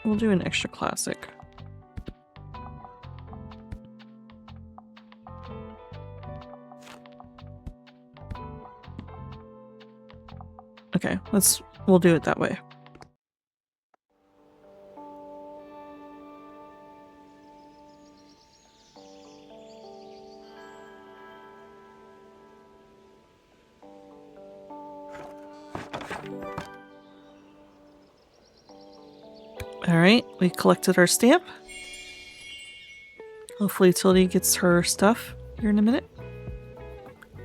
We'll do an extra classic. Okay, we'll do it that way. Alright, we collected our stamp. Hopefully Tildy gets her stuff here in a minute.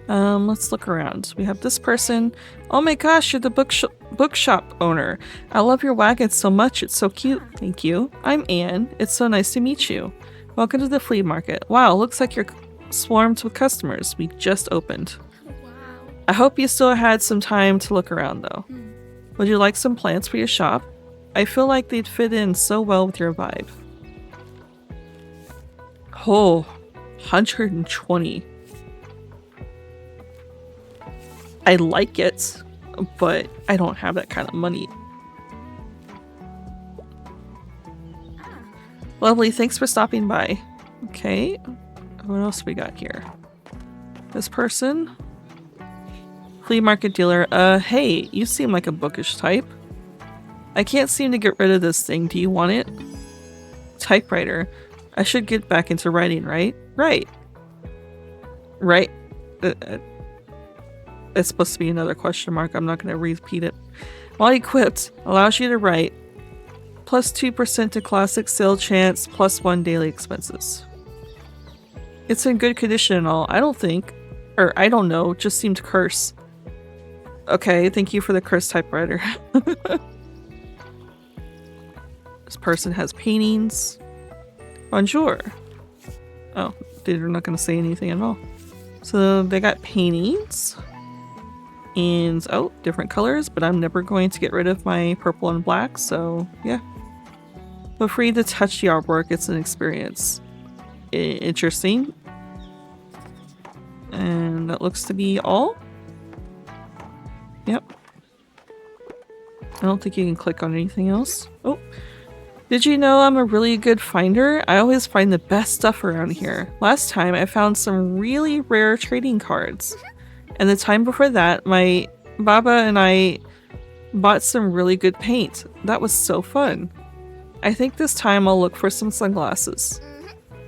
Let's look around. We have this person. Oh my gosh, you're the bookshop owner. I love your wagon so much. It's so cute. Thank you. I'm Anne. It's so nice to meet you. Welcome to the flea market. Wow, looks like you're swarmed with customers. We just opened. Wow. I hope you still had some time to look around though. Would you like some plants for your shop? I feel like they'd fit in so well with your vibe. Oh, 120. I like it, but I don't have that kind of money. Lovely, thanks for stopping by. Okay, what else we got here? This person? Flea market dealer. Hey, you seem like a bookish type. I can't seem to get rid of this thing. Do you want it? Typewriter. I should get back into writing, right? Right. Right. It's supposed to be another question mark. I'm not going to repeat it. While equipped, allows you to write. Plus 2% to classic sale chance, plus 1 daily expenses. It's in good condition and all. I don't think. Or I don't know. Just seemed to curse. Okay, thank you for the curse typewriter. This person has paintings. Bonjour. Oh, they're not going to say anything at all. So they got paintings. And, oh, different colors, but I'm never going to get rid of my purple and black, so yeah. Feel free to touch the artwork, it's an experience. Interesting. And that looks to be all. Yep. I don't think you can click on anything else. Oh. Did you know I'm a really good finder? I always find the best stuff around here. Last time I found some really rare trading cards. And the time before that, my Baba and I bought some really good paint. That was so fun. I think this time I'll look for some sunglasses.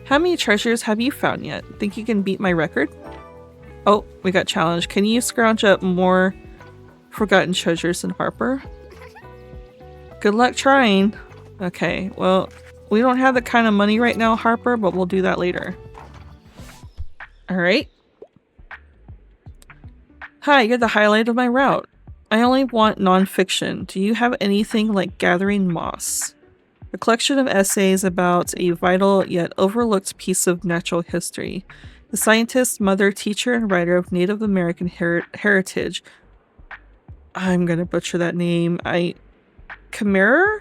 How many treasures have you found yet? Think you can beat my record? Oh, we got challenged. Can you scrounge up more forgotten treasures than Harper? Good luck trying. Okay, well, we don't have the kind of money right now, Harper, but we'll do that later. Alright. Hi, you're the highlight of my route. I only want non-fiction. Do you have anything like Gathering Moss? A collection of essays about a vital yet overlooked piece of natural history. The scientist, mother, teacher, and writer of Native American heritage. I'm gonna butcher that name. Kammerer?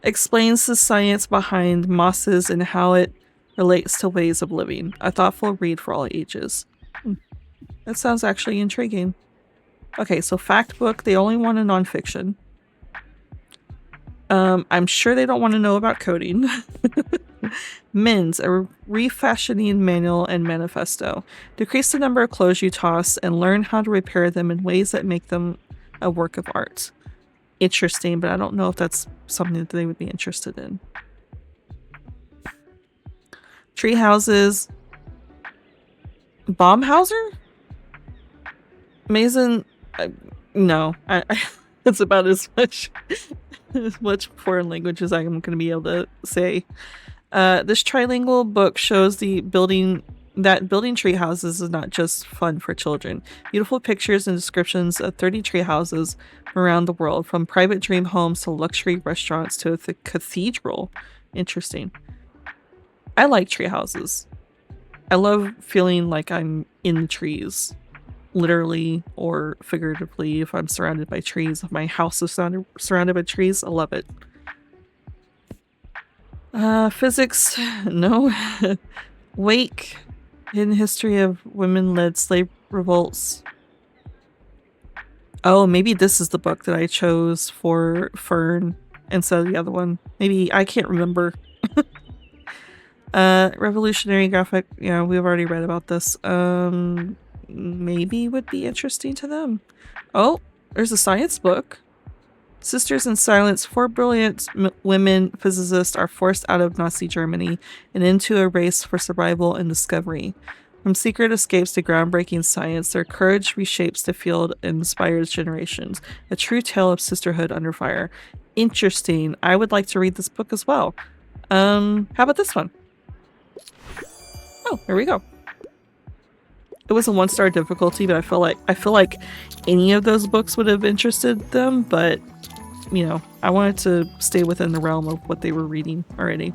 Explains the science behind mosses and how it relates to ways of living. A thoughtful read for all ages. That sounds actually intriguing. Okay, so fact book, they only want a nonfiction. I'm sure they don't want to know about coding. Mins, a refashioning manual and manifesto. Decrease the number of clothes you toss and learn how to repair them in ways that make them a work of art. Interesting, but I don't know if that's something that they would be interested in. Tree houses. Baumhauser? Mason? No. It's about as much foreign language as I'm going to be able to say. This trilingual book shows building tree houses is not just fun for children. Beautiful pictures and descriptions of 30 tree houses around the world, from private dream homes to luxury restaurants to a cathedral. Interesting. I like tree houses. I love feeling like I'm in the trees, literally or figuratively. If I'm surrounded by trees, if my house is surrounded by trees, I love it. Physics, no. Wake, hidden history of women-led slave revolts. Oh, maybe this is the book that I chose for Fern. instead of the other one. Maybe, I can't remember. Revolutionary graphic, yeah, we've already read about this. Maybe would be interesting to them. Oh, there's a science book. Sisters in Silence, four brilliant women physicists are forced out of Nazi Germany and into a race for survival and discovery. From secret escapes to groundbreaking science, their courage reshapes the field and inspires generations. A true tale of sisterhood under fire. Interesting. I would like to read this book as well. How about this one? Oh, here we go. It was a 1-star difficulty, but I feel like any of those books would have interested them, but you know, I wanted to stay within the realm of what they were reading already.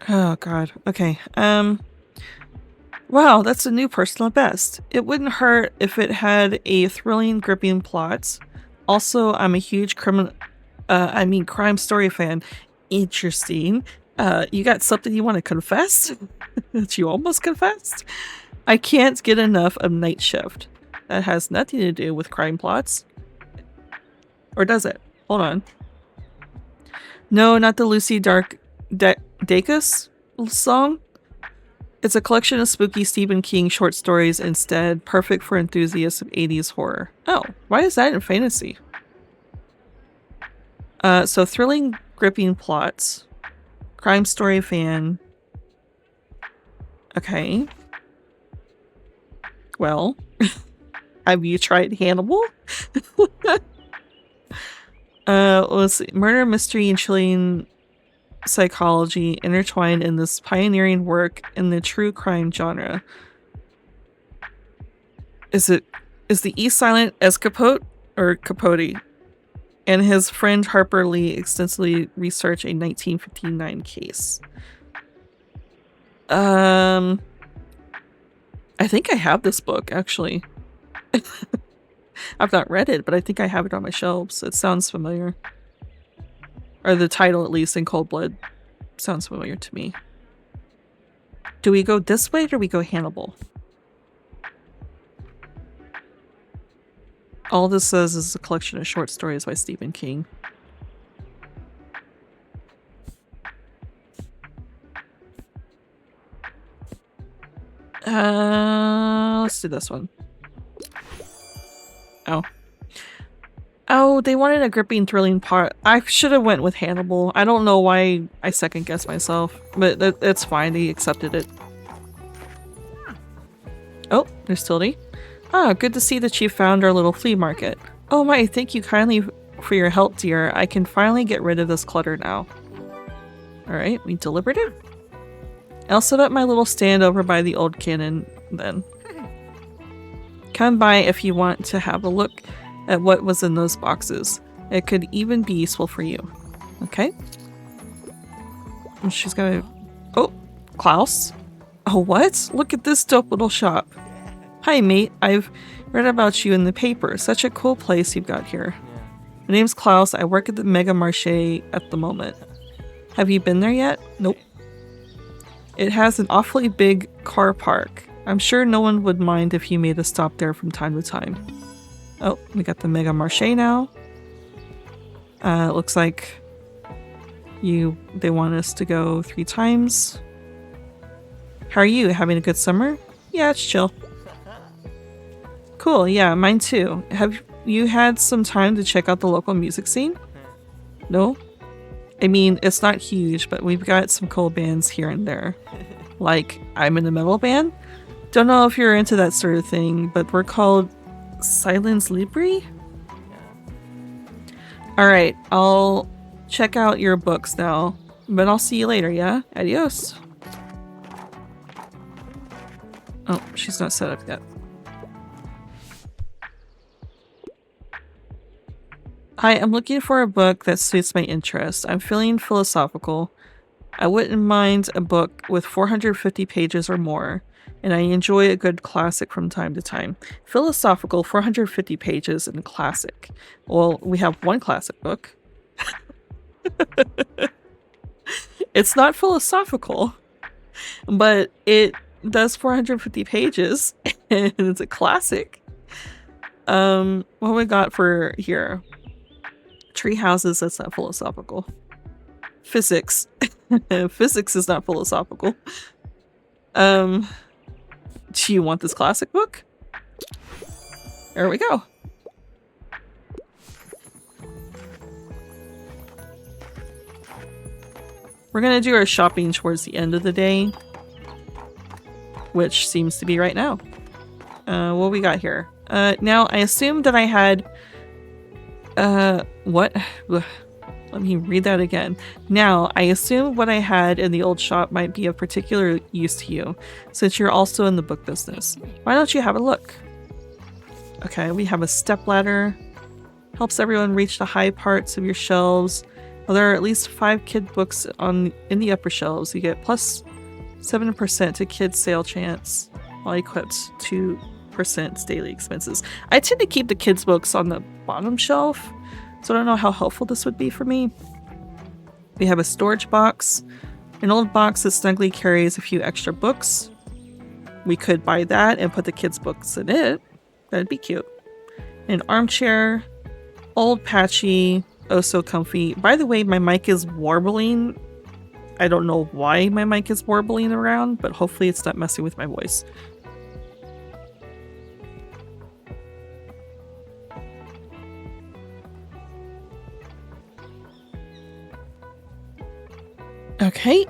Oh god. Okay. Wow, that's a new personal best. It wouldn't hurt if it had a thrilling, gripping plot. Also, I'm a huge crime story fan. Interesting. You got something you want to confess? That you almost confessed? I can't get enough of Night Shift. That has nothing to do with crime plots. Or does it? Hold on. No, not the Lucy Dacus song. It's a collection of spooky Stephen King short stories instead, perfect for enthusiasts of 80s horror. Oh, why is that in fantasy? So thrilling, gripping plots. Crime story fan. Okay. Well, have you tried Hannibal? Let's see. Murder, mystery, and chilling psychology intertwined in this pioneering work in the true crime genre. Is the E silent as Capote or Capote? And his friend Harper Lee extensively researched a 1959 case. I think I have this book actually. I've not read it, but I think I have it on my shelves. It sounds familiar. Or the title, at least, in Cold Blood, sounds familiar to me. Do we go this way or do we go Hannibal? All this says is a collection of short stories by Stephen King. Let's do this one. Oh. Oh, they wanted a gripping, thrilling part. I should have went with Hannibal. I don't know why I second-guessed myself, but it's fine. They accepted it. Oh, there's Tildy. Ah, good to see that you found our little flea market. Oh my, thank you kindly for your help, dear. I can finally get rid of this clutter now. Alright, we delivered it. I'll set up my little stand over by the old cannon then. Come by if you want to have a look at what was in those boxes. It could even be useful for you. Okay. And she's gonna... Oh, Klaus. Oh, what? Look at this dope little shop. Hi, mate. I've read about you in the paper. Such a cool place you've got here. My name's Klaus. I work at the Mega Marché at the moment. Have you been there yet? Nope. It has an awfully big car park. I'm sure no one would mind if you made a stop there from time to time. Oh, we got the Mega Marché now. Looks like they want us to go 3 times. How are you? Having a good summer? Yeah, it's chill. Cool, yeah, mine too. Have you had some time to check out the local music scene? No? I mean, it's not huge, but we've got some cool bands here and there. Like, I'm in a metal band? Don't know if you're into that sort of thing, but we're called Silence Libre? Alright, I'll check out your books now, but I'll see you later, yeah? Adios. Oh, she's not set up yet. Hi, I'm looking for a book that suits my interest. I'm feeling philosophical. I wouldn't mind a book with 450 pages or more, and I enjoy a good classic from time to time. Philosophical, 450 pages, and classic. Well, we have one classic book. It's not philosophical, but it does 450 pages, and it's a classic. What we got for here? Tree houses, that's not philosophical. Physics. Physics is not philosophical. Do you want this classic book? There we go. We're gonna do our shopping towards the end of the day, which seems to be right now. What we got here? Now I assumed that I had what? Let me read that again. Now, I assume what I had in the old shop might be of particular use to you, since you're also in the book business. Why don't you have a look? Okay, we have a stepladder. Helps everyone reach the high parts of your shelves. Well, there are at least 5 kid books in the upper shelves. You get plus 7% to kids sale chance, while equipped 2% daily expenses. I tend to keep the kids books on the bottom shelf, so I don't know how helpful this would be for me. We have a storage box. An old box that snugly carries a few extra books. We could buy that and put the kids' books in it. That'd be cute. An armchair. Old, patchy, oh so comfy. By the way, my mic is warbling. I don't know why my mic is warbling around, but hopefully it's not messing with my voice. Okay,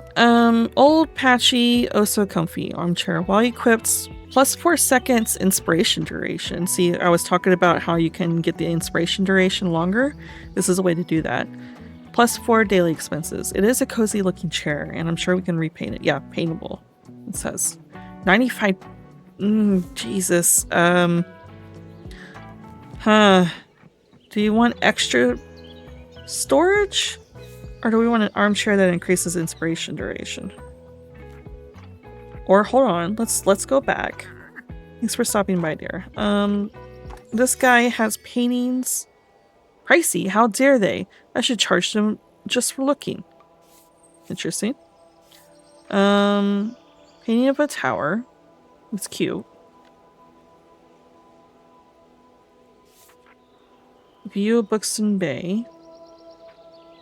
old, patchy, oh so comfy armchair. While equipped, plus 4 seconds inspiration duration. See, I was talking about how you can get the inspiration duration longer. This is a way to do that. Plus 4 daily expenses. It is a cozy looking chair, and I'm sure we can repaint it. Yeah, paintable, it says. 95, Jesus. Do you want extra storage? Or do we want an armchair that increases inspiration duration? Or hold on, let's go back. Thanks for stopping by, dear. This guy has paintings. Pricey, how dare they? I should charge them just for looking. Interesting. Painting of a tower. It's cute. View of Buxton Bay.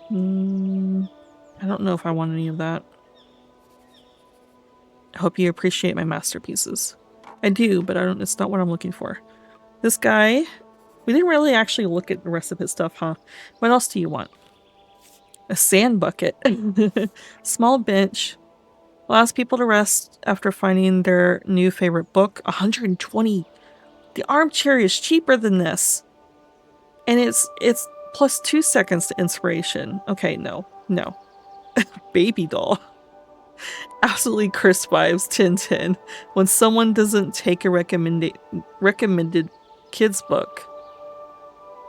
I don't know if I want any of that. I hope you appreciate my masterpieces. I do, but it's not what I'm looking for. This guy, we didn't really actually look at the rest of his stuff, huh? What else do you want? A sand bucket. Small bench. Allows people to rest after finding their new favorite book. 120. The armchair is cheaper than this. And it's plus 2 seconds to inspiration. Okay, no. Baby doll. Absolutely crisp vibes, 10/10. When someone doesn't take a recommended kids book.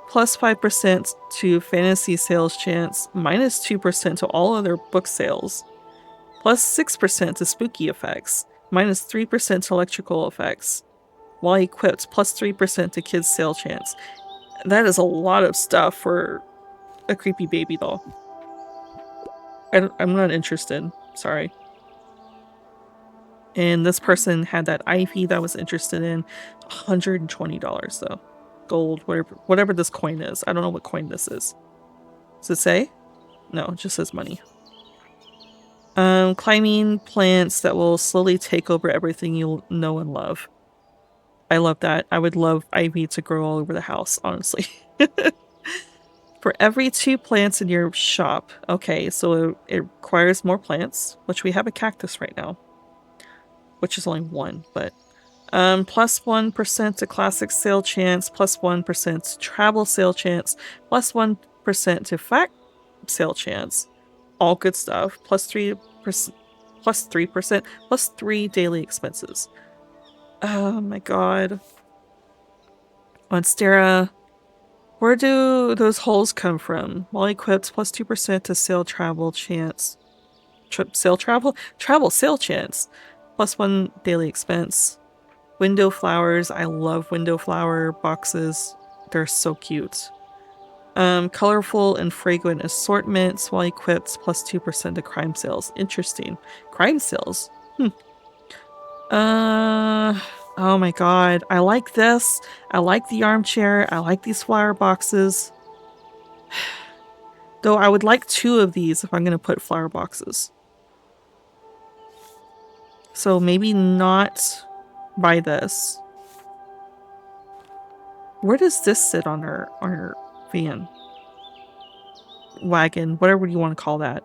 Plus 5% to fantasy sales chance. Minus 2% to all other book sales. Plus 6% to spooky effects. Minus 3% to electrical effects. While equipped, plus 3% to kids sale chance. That is a lot of stuff for a creepy baby doll. I'm not interested. Sorry. And this person had that ivy that I was interested in. $120 though. Gold, whatever this coin is. I don't know what coin this is. Does it say? No, it just says money. Climbing plants that will slowly take over everything you know and love. I love that. I would love ivy to grow all over the house, honestly. For every 2 plants in your shop. Okay, so it requires more plants, which we have a cactus right now. Which is only 1, but plus 1% to classic sale chance, plus 1% to travel sale chance, plus 1% to fact sale chance. All good stuff. Plus 3%, plus 3 daily expenses. Oh my god. Monstera. Where do those holes come from? While equipped, plus 2% to sail travel chance. Sail travel? Travel sail chance. Plus 1 daily expense. Window flowers. I love window flower boxes. They're so cute. Colorful and fragrant assortments while equipped, plus 2% to crime sales. Interesting. Crime sales? Oh my god. I like this. I like the armchair. I like these flower boxes. Though I would like 2 of these if I'm gonna put flower boxes. So maybe not buy this. Where does this sit on our van? Wagon, whatever you want to call that.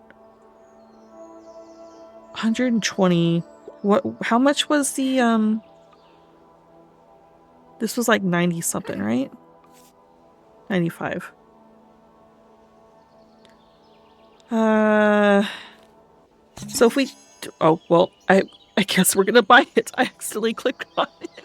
120. What? How much was the This was like 90 something, right? 95. So if we oh well, I guess we're gonna buy it. I accidentally clicked on it.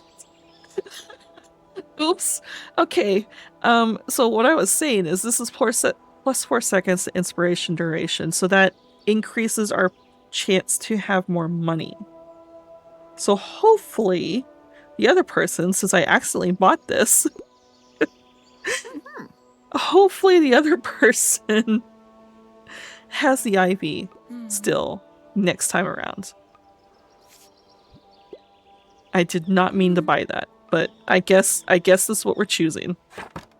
Oops. Okay. So what I was saying is this is plus 4 seconds to inspiration duration, so that increases our chance to have more money. So hopefully the other person, since I accidentally bought this, hopefully the other person has the IV still next time around. I did not mean to buy that, but I guess this is what we're choosing.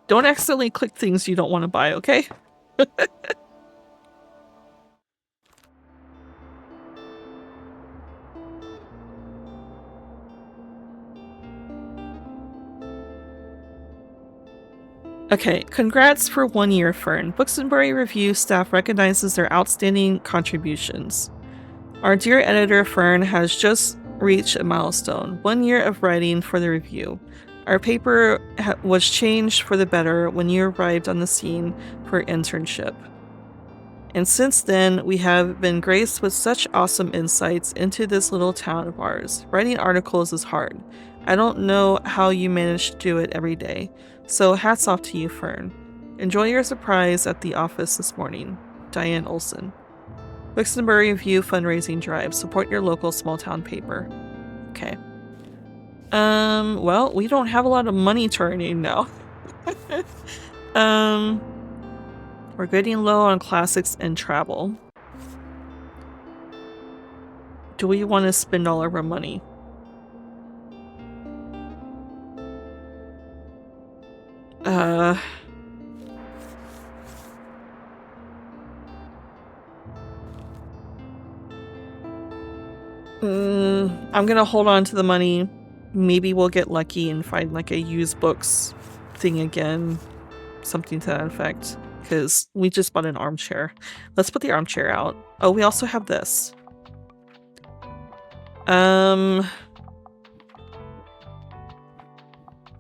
Don't accidentally click things you don't want to buy, okay? Okay, congrats for 1 year, Fern. Books and Bury Review staff recognizes their outstanding contributions. Our dear editor, Fern, has just reached a milestone. 1 year of writing for the review. Our paper was changed for the better when you arrived on the scene for internship. And since then, we have been graced with such awesome insights into this little town of ours. Writing articles is hard. I don't know how you manage to do it every day. So hats off to you, Fern. Enjoy your surprise at the office this morning. Diane Olson. Books and Bury Review fundraising drive. Support your local small town paper. Okay. Well, we don't have a lot of money turning now. We're getting low on classics and travel. Do we want to spend all of our money? I'm gonna hold on to the money. Maybe we'll get lucky and find like a used books thing again. Something to that effect. Because we just bought an armchair. Let's put the armchair out. Oh, we also have this.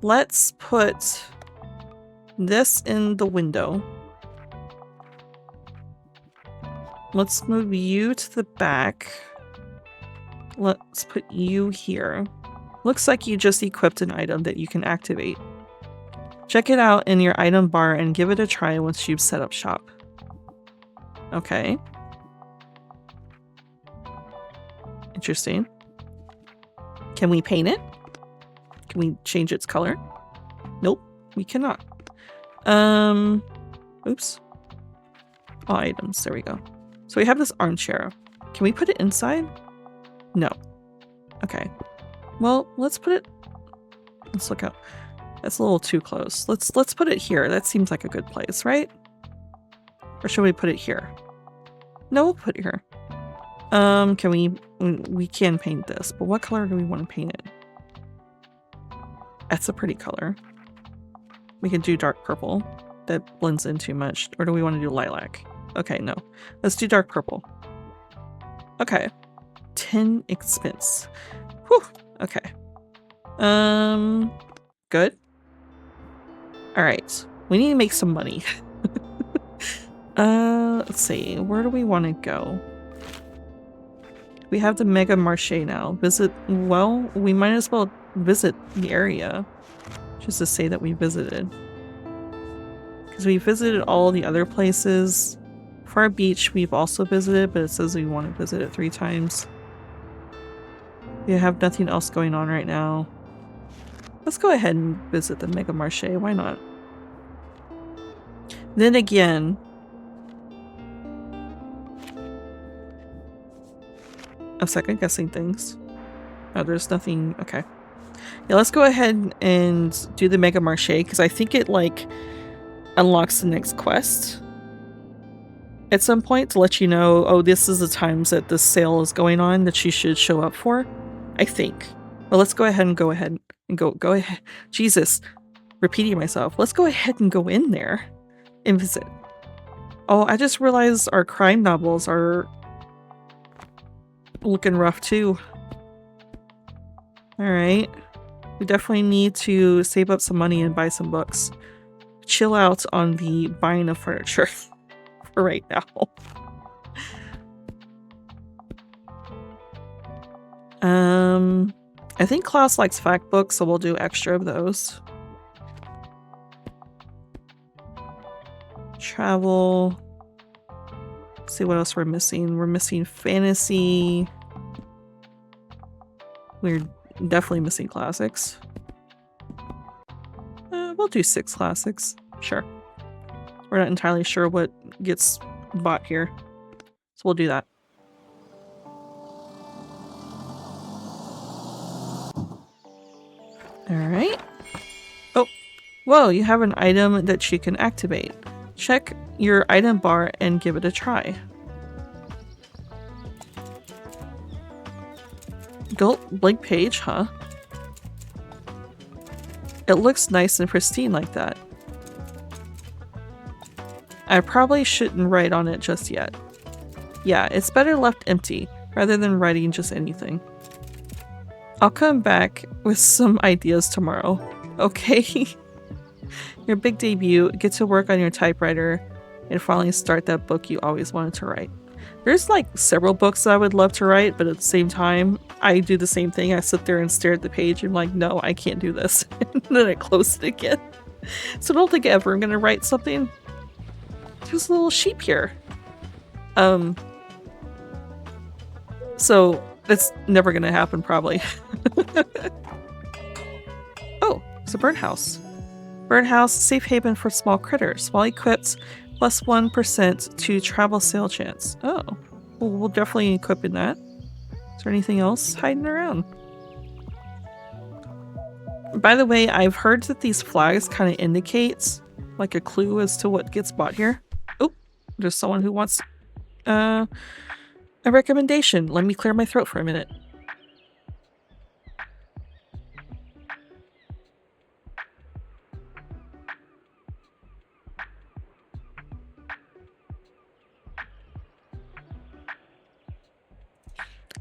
Let's put this in the window. Let's move you to the back. Let's put you here. Looks like you just equipped an item that you can activate. Check it out in your item bar and give it a try once you've set up shop. Okay. Interesting. Can we paint it? Can we change its color? Nope, we cannot. Oops. All items, there we go. So we have this armchair. Can we put it inside? No. Okay. Well, let's put it... Let's look out. That's a little too close. Let's put it here. That seems like a good place, right? Or should we put it here? No, we'll put it here. Can we can paint this, but what color do we want to paint it? That's a pretty color. We can do dark purple. That blends in too much. Or do we want to do lilac? Okay, no. Let's do dark purple. Okay. 10 expense. Whew. Okay. Good. Alright. We need to make some money. Let's see. Where do we want to go? We have the Mega Marché now. Visit... Well, we might as well visit the area. Just to say that we visited. Because we visited all the other places. Far Beach we've also visited, but it says we want to visit it 3 times. We have nothing else going on right now. Let's go ahead and visit the Mega Marché. Why not? Then again, I'm second guessing things. Oh, there's nothing. Okay. Yeah, let's go ahead and do the Mega Marché because I think it like unlocks the next quest at some point to let you know, oh, this is the times that this sale is going on that you should show up for. I think. Well, let's go ahead and go ahead. Jesus, repeating myself. Let's go ahead and go in there and visit. Oh, I just realized our crime novels are looking rough too. Alright. We definitely need to save up some money and buy some books. Chill out on the buying of furniture for right now. I think Klaus likes fact books, so we'll do extra of those. Travel. Let's see what else we're missing. We're missing fantasy. We're definitely missing classics. We'll do 6 classics. Sure. We're not entirely sure what gets bought here, so we'll do that. Alright. Oh, whoa, you have an item that you can activate. Check your item bar and give it a try. Blank page, huh? It looks nice and pristine like that. I probably shouldn't write on it just yet. Yeah, it's better left empty, rather than writing just anything. I'll come back with some ideas tomorrow, okay? Your big debut, get to work on your typewriter, and finally start that book you always wanted to write. There's like several books that I would love to write, but at the same time, I do the same thing. I sit there and stare at the page and I'm like, no, I can't do this. And then I close it again. So I don't think ever I'm gonna write something. There's a little sheep here. So that's never gonna happen probably. Oh, it's a birdhouse. Birdhouse, safe haven for small critters. While equipped, plus 1% to travel sale chance. Oh, well, we'll definitely equip in that. Is there anything else hiding around? By the way, I've heard that these flags kind of indicates like a clue as to what gets bought here. Oh, there's someone who wants a recommendation. Let me clear my throat for a minute.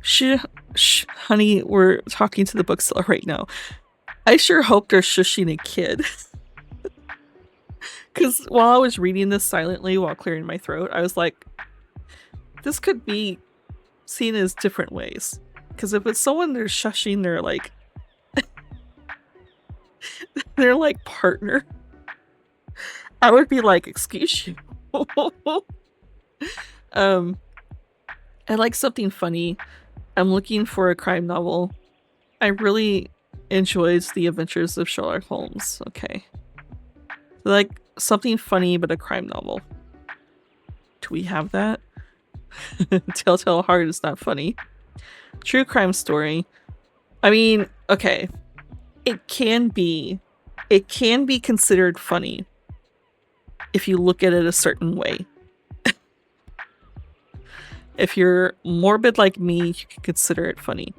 Shh, honey, we're talking to the bookseller right now. I sure hope they're shushing a kid. Because while I was reading this silently while clearing my throat, I was like, this could be seen as different ways. Because if it's someone they're shushing, they're like, they're like partner, I would be like, excuse you. I like something funny. I'm looking for a crime novel. I really enjoyed The Adventures of Sherlock Holmes. Okay. Like something funny but a crime novel. Do we have that? Telltale Heart is not funny. True crime story. I mean, okay. It can be considered funny if you look at it a certain way. If you're morbid like me, you can consider it funny.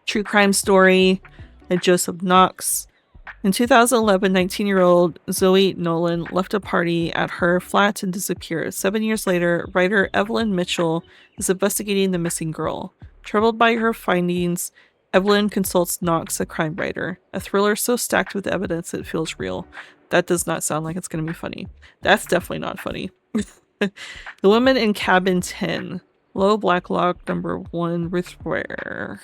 True crime story by Joseph Knox. In 2011, 19-year-old Zoe Nolan left a party at her flat and disappeared. 7 years later, writer Evelyn Mitchell is investigating the missing girl. Troubled by her findings, Evelyn consults Knox, a crime writer. A thriller so stacked with evidence it feels real. That does not sound like it's going to be funny. That's definitely not funny. The Woman in Cabin 10. Low Black Log number 1 Ruth Ware.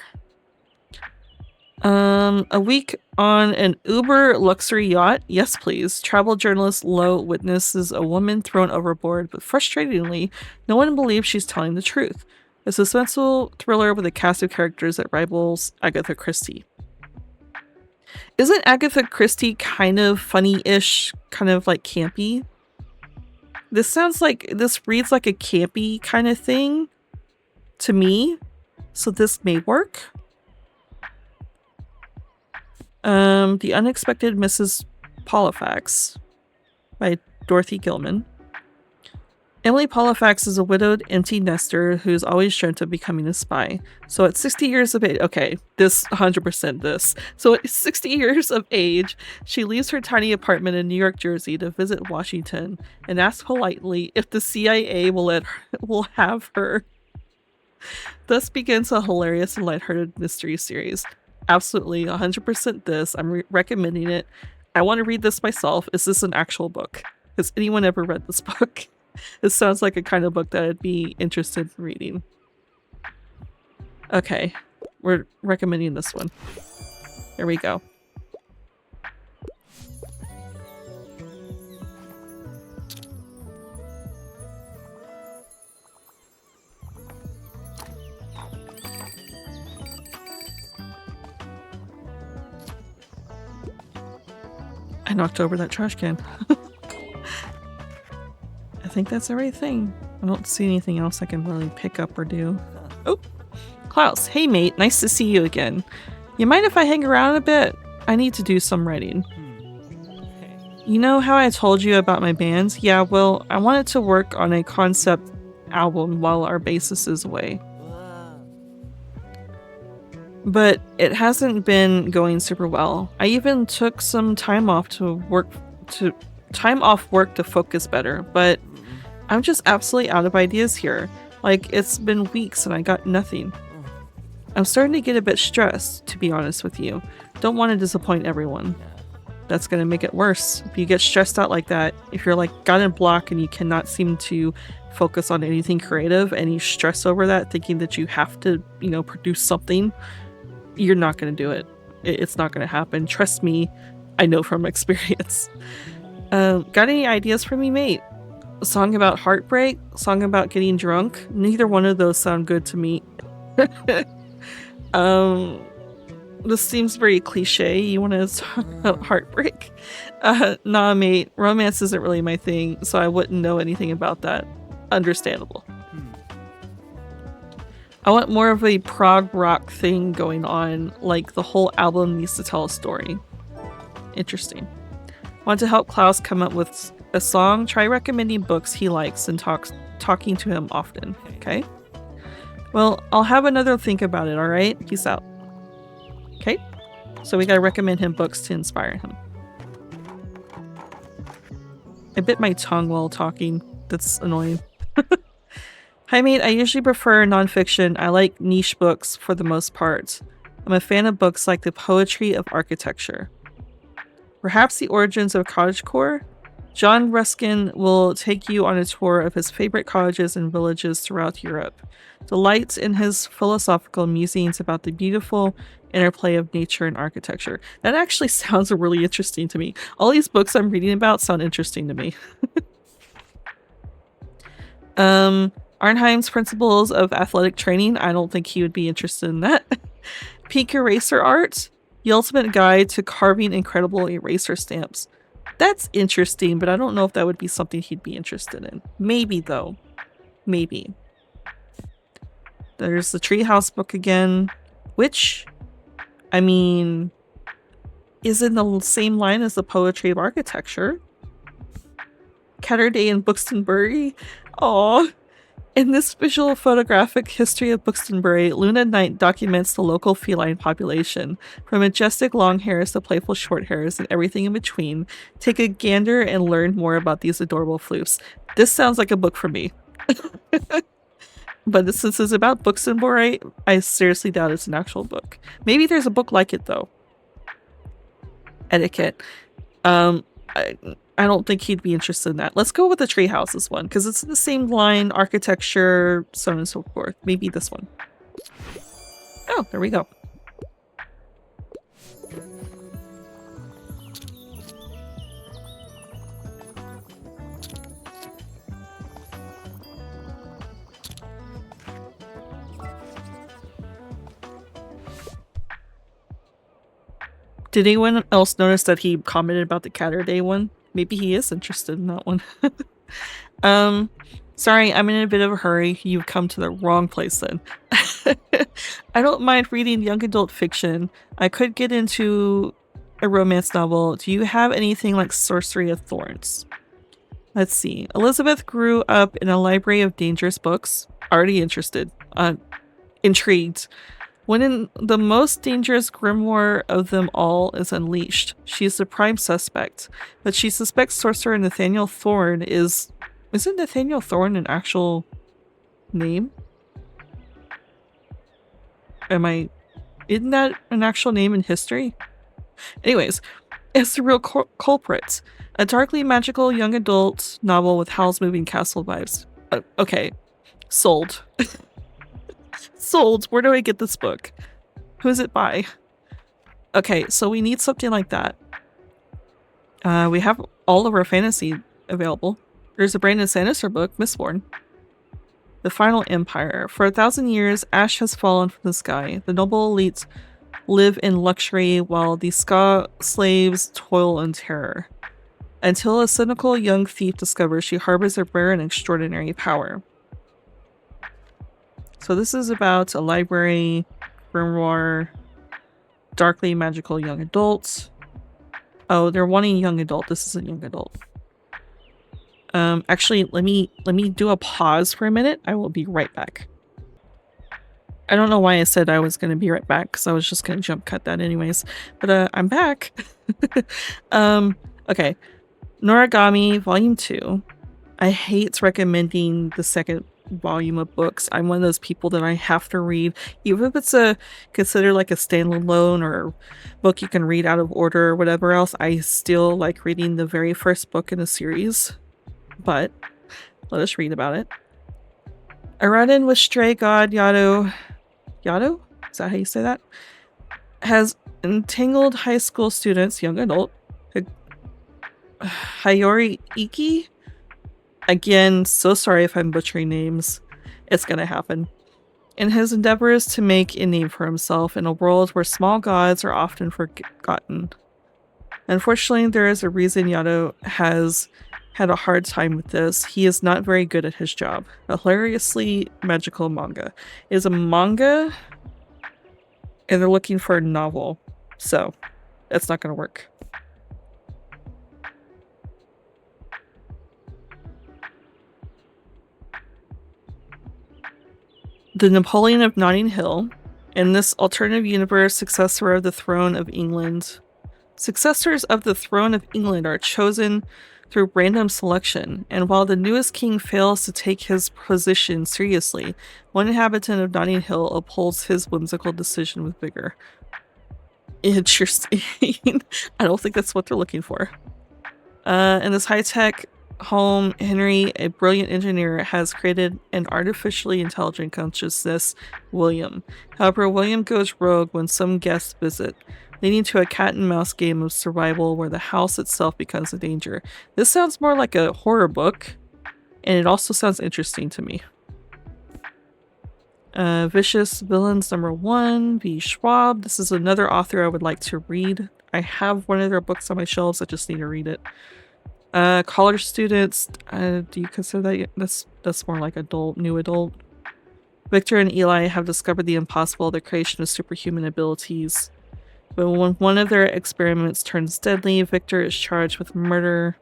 A week on an Uber luxury yacht? Yes, please. Travel journalist Lo witnesses a woman thrown overboard, but frustratingly, no one believes she's telling the truth. A suspenseful thriller with a cast of characters that rivals Agatha Christie. Isn't Agatha Christie kind of funny-ish, kind of like campy? This reads like a campy kind of thing to me, so this may work. The Unexpected Mrs. Polifax by Dorothy Gilman. Emily Polifax is a widowed empty nester who's always dreamt of becoming a spy. So at 60 years of age, okay, this 100% this. So at 60 years of age, she leaves her tiny apartment in New York, Jersey to visit Washington and asks politely if the CIA will have her. Thus begins a hilarious and lighthearted mystery series. Absolutely 100% this. I'm recommending it. I want to read this myself. Is this an actual book? Has anyone ever read this book? This sounds like a kind of book that I'd be interested in reading. Okay, we're recommending this one. There we go. I knocked over that trash can. I think that's everything. I don't see anything else I can really pick up or do. Oh, Klaus. Hey mate, nice to see you again. You mind if I hang around a bit? I need to do some writing. You know how I told you about my bands? Yeah, well, I wanted to work on a concept album while our bassist is away. But it hasn't been going super well. I even took some time off work to focus better, but I'm just absolutely out of ideas here. Like, it's been weeks and I got nothing. I'm starting to get a bit stressed, to be honest with you. Don't want to disappoint everyone. That's gonna make it worse. If you get stressed out like that, if you're like got in block and you cannot seem to focus on anything creative and you stress over that thinking that you have to, produce something, you're not gonna do it. It's not gonna happen. Trust me, I know from experience. Got any ideas for me, mate? A song about heartbreak? A song about getting drunk? Neither one of those sound good to me. This seems very cliche. You want to talk about heartbreak? Nah, mate. Romance isn't really my thing, so I wouldn't know anything about that. Understandable. I want more of a prog rock thing going on, like the whole album needs to tell a story. Interesting. Want to help Klaus come up with a song? Try recommending books he likes and talking to him often, okay? Well, I'll have another think about it, alright? Peace out. Okay? So we gotta recommend him books to inspire him. I bit my tongue while talking. That's annoying. Hi mate, I usually prefer nonfiction. I like niche books for the most part. I'm a fan of books like The Poetry of Architecture. Perhaps The Origins of Cottagecore? John Ruskin will take you on a tour of his favorite cottages and villages throughout Europe. Delight in his philosophical musings about the beautiful interplay of nature and architecture. That actually sounds really interesting to me. All these books I'm reading about sound interesting to me. Arnheim's Principles of Athletic Training. I don't think he would be interested in that. Peak Eraser Art. The Ultimate Guide to Carving Incredible Eraser Stamps. That's interesting, but I don't know if that would be something he'd be interested in. Maybe, though. Maybe. There's the Treehouse book again, which, I mean, is in the same line as The Poetry of Architecture. Catterday and Buxtonbury. Aww. In this visual photographic history of Buxtonbury, Luna Knight documents the local feline population, from majestic long hairs to playful short hairs and everything in between. Take a gander and learn more about these adorable floofs. This sounds like a book for me. But since it's about Buxtonbury, I seriously doubt it's an actual book. Maybe there's a book like it, though. Etiquette. I don't think he'd be interested in that. Let's go with the Treehouses one, because it's in the same line, architecture, so on and so forth. Maybe this one. Oh, there we go. Did anyone else notice that he commented about the Catterday one? Maybe he is interested in that one. Sorry, I'm in a bit of a hurry. You've come to the wrong place then. I don't mind reading young adult fiction. I could get into a romance novel. Do you have anything like Sorcery of Thorns? Let's see. Elizabeth grew up in a library of dangerous books. Already interested. Intrigued. When the most dangerous grimoire of them all is unleashed, she is the prime suspect. But she suspects sorcerer Nathaniel Thorne is... Isn't Nathaniel Thorne an actual name? Isn't that an actual name in history? Anyways, it's the real culprit. A darkly magical young adult novel with Howl's Moving Castle vibes. Okay. Sold. Sold. Where do I get this book? Who is it by? Okay, so we need something like that. We have all of our fantasy available. There's a Brandon Sanderson book, Mistborn. The Final Empire. For 1,000 years, ash has fallen from the sky. The noble elites live in luxury while the Ska slaves toil in terror. Until a cynical young thief discovers she harbors a rare and extraordinary power. So this is about a library, grimoire, darkly magical young adult. Oh, they're wanting young adult. This isn't young adult. Actually, let me do a pause for a minute. I will be right back. I don't know why I said I was going to be right back, because I was just going to jump cut that anyways. But I'm back. Okay. Noragami Volume 2. I hate recommending the second volume of books. I'm one of those people that I have to read, even if it's considered like a standalone or book you can read out of order or whatever else. I still like reading the very first book in a series. But let us read about it. A run-in with stray god Yado? Is that how you say that? Has entangled high school students, young adult, Hayori Iki? Again, so sorry if I'm butchering names. It's gonna happen. In his endeavors to make a name for himself in a world where small gods are often forgotten. Unfortunately, there is a reason Yado has had a hard time with this. He is not very good at his job. A hilariously magical manga. It is a manga, and they're looking for a novel. So, that's not gonna work. The Napoleon of Notting Hill. In this alternative universe, successors of the throne of England are chosen through random selection, and while the newest king fails to take his position seriously, one inhabitant of Notting Hill upholds his whimsical decision with vigor. Interesting. I don't think that's what they're looking for. In this high-tech home, Henry, a brilliant engineer, has created an artificially intelligent consciousness, William. However, William goes rogue when some guests visit, leading to a cat-and-mouse game of survival where the house itself becomes a danger. This sounds more like a horror book, and it also sounds interesting to me. Vicious Villains #1, V. Schwab. This is another author I would like to read. I have one of their books on my shelves, I just need to read it. College students, do you consider that? That's more like new adult. Victor and Eli have discovered the impossible, the creation of superhuman abilities. But when one of their experiments turns deadly, Victor is charged with murder.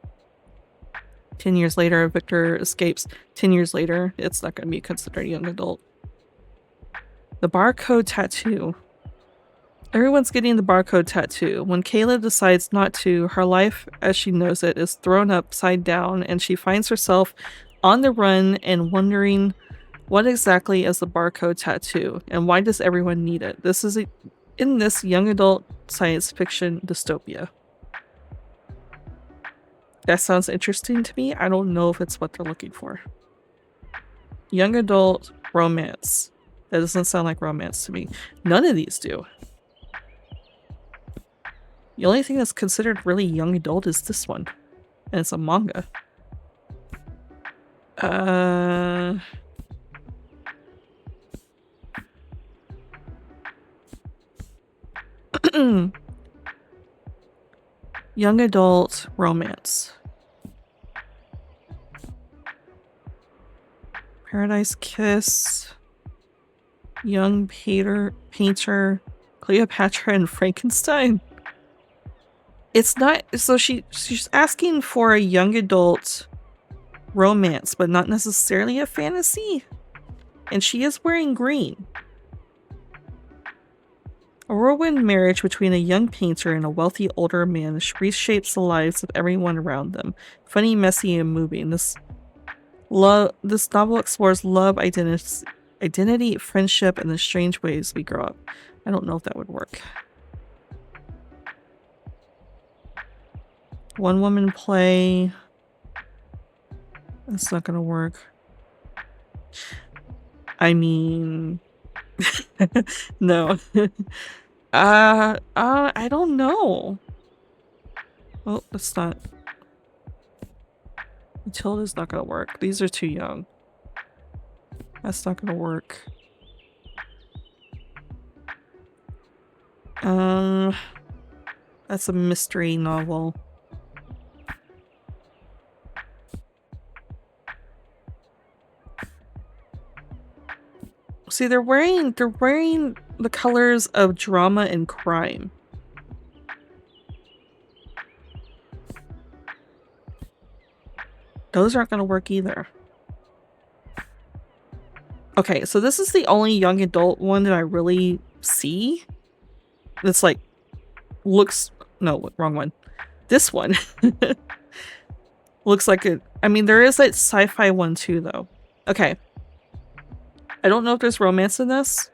10 years later, Victor escapes. 10 years later, it's not going to be considered a young adult. The barcode tattoo. Everyone's getting the barcode tattoo. When Kayla decides not to, her life as she knows it is thrown upside down, and she finds herself on the run and wondering what exactly is the barcode tattoo and why does everyone need it. This is in this young adult science fiction dystopia. That sounds interesting to me. I don't know if it's what they're looking for. Young adult romance. That doesn't sound like romance to me. None of these do. The only thing that's considered really young adult is this one. And it's a manga. Young adult romance. Paradise Kiss. Young painter, Cleopatra and Frankenstein. It's not, so she's asking for a young adult romance, but not necessarily a fantasy. And she is wearing green. A whirlwind marriage between a young painter and a wealthy older man reshapes the lives of everyone around them. Funny, messy, and moving. This novel explores love, identity, friendship, and the strange ways we grow up. I don't know if that would work. One woman play. That's not gonna work. I mean, no. I don't know. Oh, that's not. Matilda's not gonna work. These are too young. That's not gonna work. That's a mystery novel. See, they're wearing the colors of drama and crime. Those aren't gonna work either. Okay, so this is the only young adult one that I really see. That's like looks no, wrong one. This one looks like it. I mean, there is that sci-fi one too, though. Okay. I don't know if there's romance in this.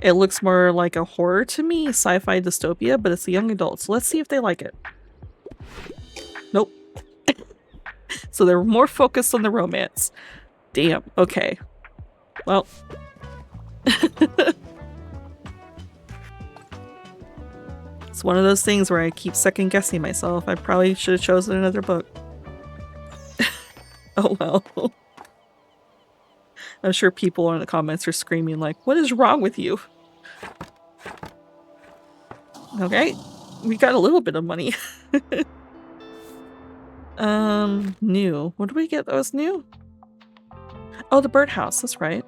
It looks more like a horror to me, sci-fi dystopia, but it's the young adults. So let's see if they like it. Nope. So they're more focused on the romance. Damn. Okay. Well. It's one of those things where I keep second guessing myself. I probably should have chosen another book. Oh well. I'm sure people in the comments are screaming like, what is wrong with you? Okay, we got a little bit of money. New. What did we get that was new? Oh, the birdhouse, that's right.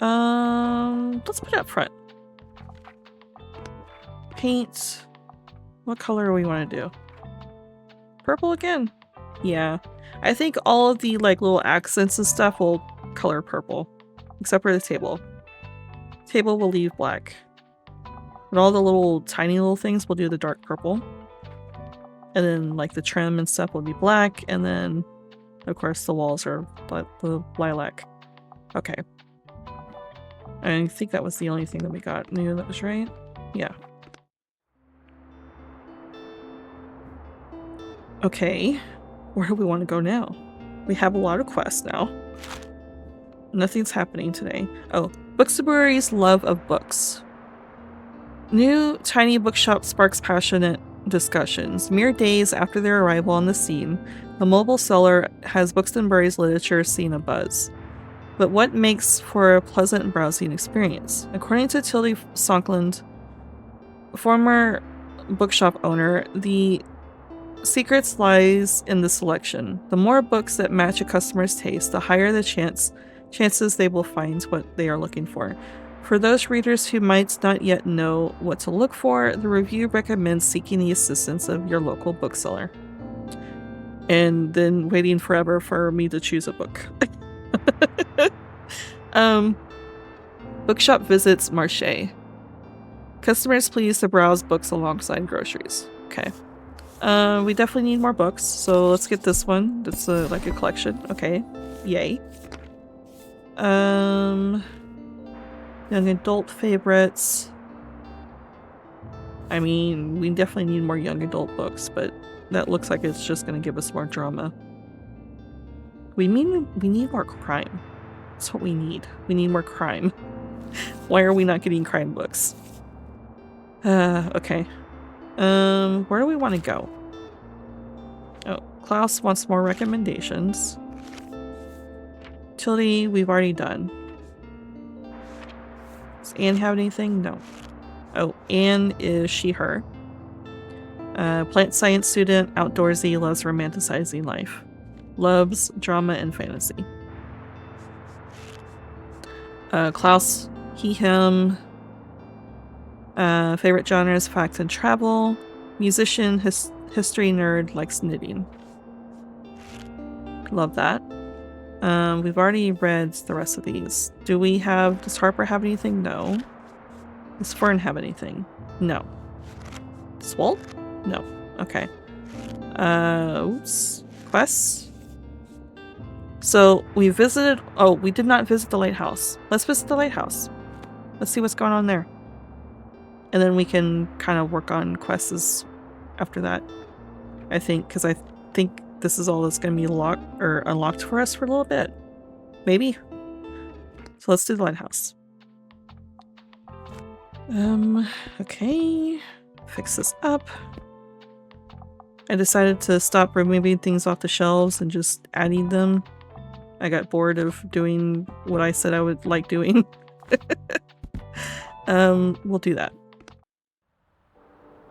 Let's put it up front. Paint. What color do we want to do? Purple again? Yeah. I think all of the like little accents and stuff will color purple. Except for the table. Table will leave black. But all the little tiny little things will do the dark purple. And then like the trim and stuff will be black. And then of course the walls are the lilac. Okay. I think that was the only thing that we got new that was right. Yeah. Okay. Where do we want to go now? We have a lot of quests now. Nothing's happening today. Oh, Bookstabury's love of books. New Tiny Bookshop sparks passionate discussions. Mere days after their arrival on the scene, the mobile seller has Bookstabury's literature scene abuzz. But what makes for a pleasant browsing experience? According to Tildy Sonkland, former bookshop owner, the secrets lies in the selection. The more books that match a customer's taste, the higher the chances they will find what they are looking for. For those readers who might not yet know what to look for, the review recommends seeking the assistance of your local bookseller. And then waiting forever for me to choose a book. Bookshop visits Marché. Customers pleased to browse books alongside groceries. Okay. We definitely need more books, so let's get this one. That's like a collection. Okay. Yay. Young adult favorites. I mean, we definitely need more young adult books, but that looks like it's just gonna give us more drama. We need more crime. That's what we need. We need more crime. Why are we not getting crime books? Okay. Where do we want to go? Oh, Klaus wants more recommendations. Tildy, we've already done. Does Anne have anything? No. Oh, Anne is she, her. Plant science student, outdoorsy, loves romanticizing life. Loves drama and fantasy. Klaus, he, him. Favorite genres, fact and travel. Musician, history nerd, likes knitting. Love that. We've already read the rest of these. Does Harper have anything? No. Does Fern have anything? No. Swolt? No. Okay. Oops. Quests? So, we visited... Oh, we did not visit the lighthouse. Let's visit the lighthouse. Let's see what's going on there. And then we can kind of work on quests after that. I think, because I think this is all that's going to be unlocked for us for a little bit. Maybe. So let's do the lighthouse. Okay. Fix this up. I decided to stop removing things off the shelves and just adding them. I got bored of doing what I said I would like doing. We'll do that.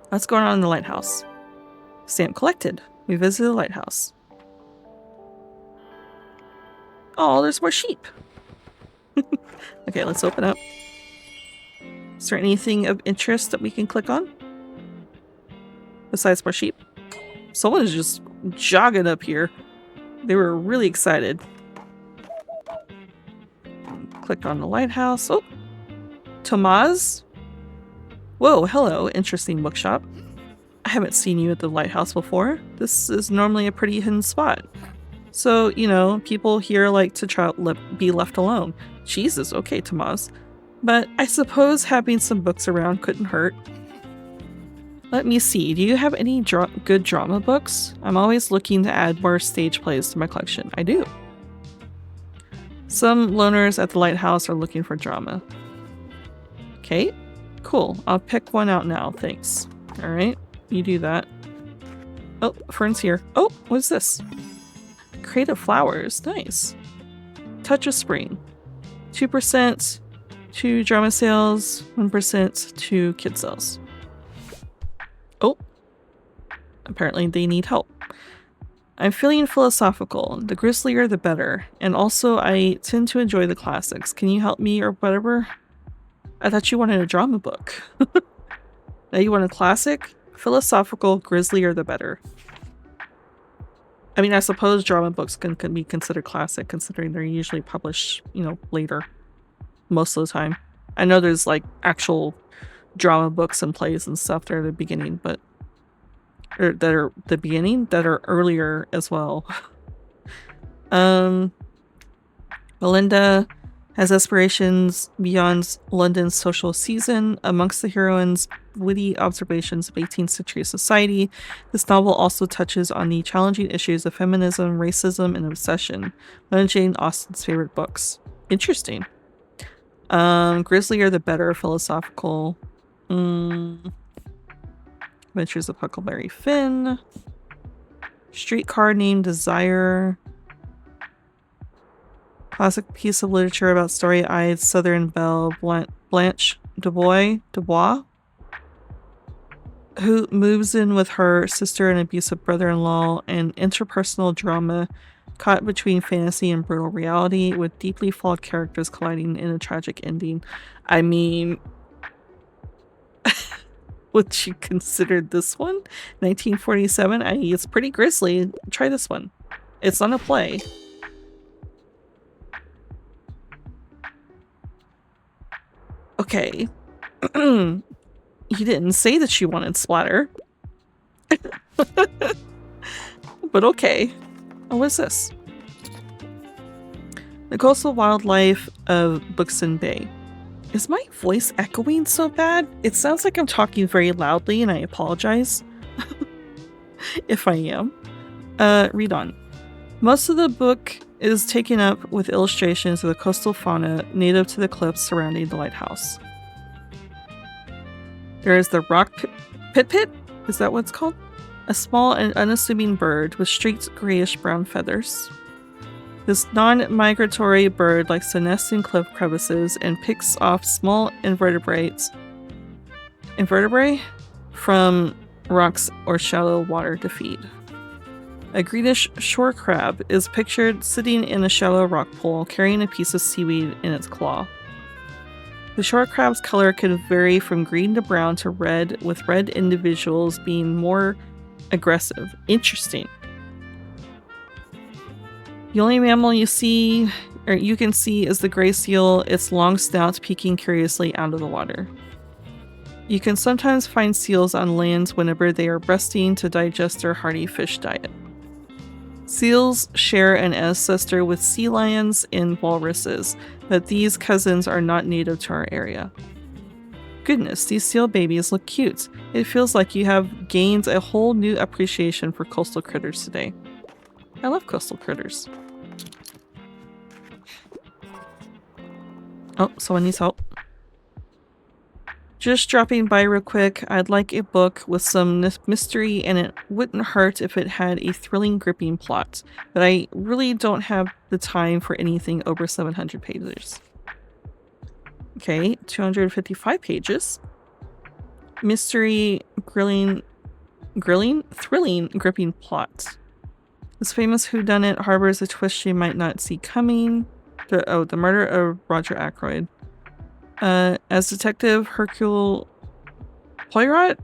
What's going on in the lighthouse? Stamp collected. We visited the lighthouse. Oh, there's more sheep. Okay, let's open up. Is there anything of interest that we can click on? Besides more sheep? Someone is just jogging up here. They were really excited. Click on the lighthouse. Oh! Tomaz? Whoa, hello, interesting bookshop. I haven't seen you at the lighthouse before. This is normally a pretty hidden spot. So, you know, people here like to be left alone. Jesus, okay, Tomaz. But I suppose having some books around couldn't hurt. Let me see, do you have any good drama books? I'm always looking to add more stage plays to my collection. I do. Some loners at the lighthouse are looking for drama. Okay, cool. I'll pick one out now, thanks. Alright, you do that. Oh, Fern's here. Oh, what's this? Creative flowers, nice. Touch of Spring. 2% to drama sales, 1% to kid sales. Oh, apparently they need help. I'm feeling philosophical. The grislier the better. And also I tend to enjoy the classics. Can you help me or whatever? I thought you wanted a drama book. Now you want a classic? Philosophical, grislier the better. I mean, I suppose drama books can be considered classic considering they're usually published, you know, later. Most of the time. I know there's like actual drama books and plays and stuff there at the beginning, but that are earlier as well. Melinda has aspirations beyond London's social season. Amongst the heroines' witty observations of 18th century society, this novel also touches on the challenging issues of feminism, racism, and obsession. One of Jane Austen's favorite books. Interesting. Grislier the better, philosophical. Adventures of Huckleberry Finn. Streetcar Named Desire. Classic piece of literature about story-eyed Southern belle Blanche Dubois, who moves in with her sister and abusive brother-in-law, and interpersonal drama caught between fantasy and brutal reality, with deeply flawed characters colliding in a tragic ending. I mean, would you consider this one? 1947? It's pretty grisly. Try this one. It's not a play. Okay. You didn't say that you wanted splatter. But okay. Oh, what is this? The coastal wildlife of Buxton Bay. Is my voice echoing so bad? It sounds like I'm talking very loudly, and I apologize if I am. Read on. Most of the book is taken up with illustrations of the coastal fauna native to the cliffs surrounding the lighthouse. There is the rock pit? Is that what it's called? A small and unassuming bird with streaked grayish-brown feathers. This non-migratory bird likes to nest in cliff crevices and picks off small invertebrates from rocks or shallow water to feed. A greenish shore crab is pictured sitting in a shallow rock pool, carrying a piece of seaweed in its claw. The shore crab's color could vary from green to brown to red, with red individuals being more aggressive. Interesting. The only mammal you can see is the gray seal, its long snout peeking curiously out of the water. You can sometimes find seals on land whenever they are resting to digest their hearty fish diet. Seals share an ancestor with sea lions and walruses, but these cousins are not native to our area. Goodness, these seal babies look cute. It feels like you have gained a whole new appreciation for coastal critters today. I love coastal critters. Oh, someone needs help. Just dropping by real quick, I'd like a book with some mystery, and it wouldn't hurt if it had a thrilling, gripping plot, but I really don't have the time for anything over 700 pages. Okay, 255 pages. Mystery, thrilling, gripping plot. This famous whodunit harbors a twist you might not see coming. The murder of Roger Ackroyd. As Detective Hercule Poirot?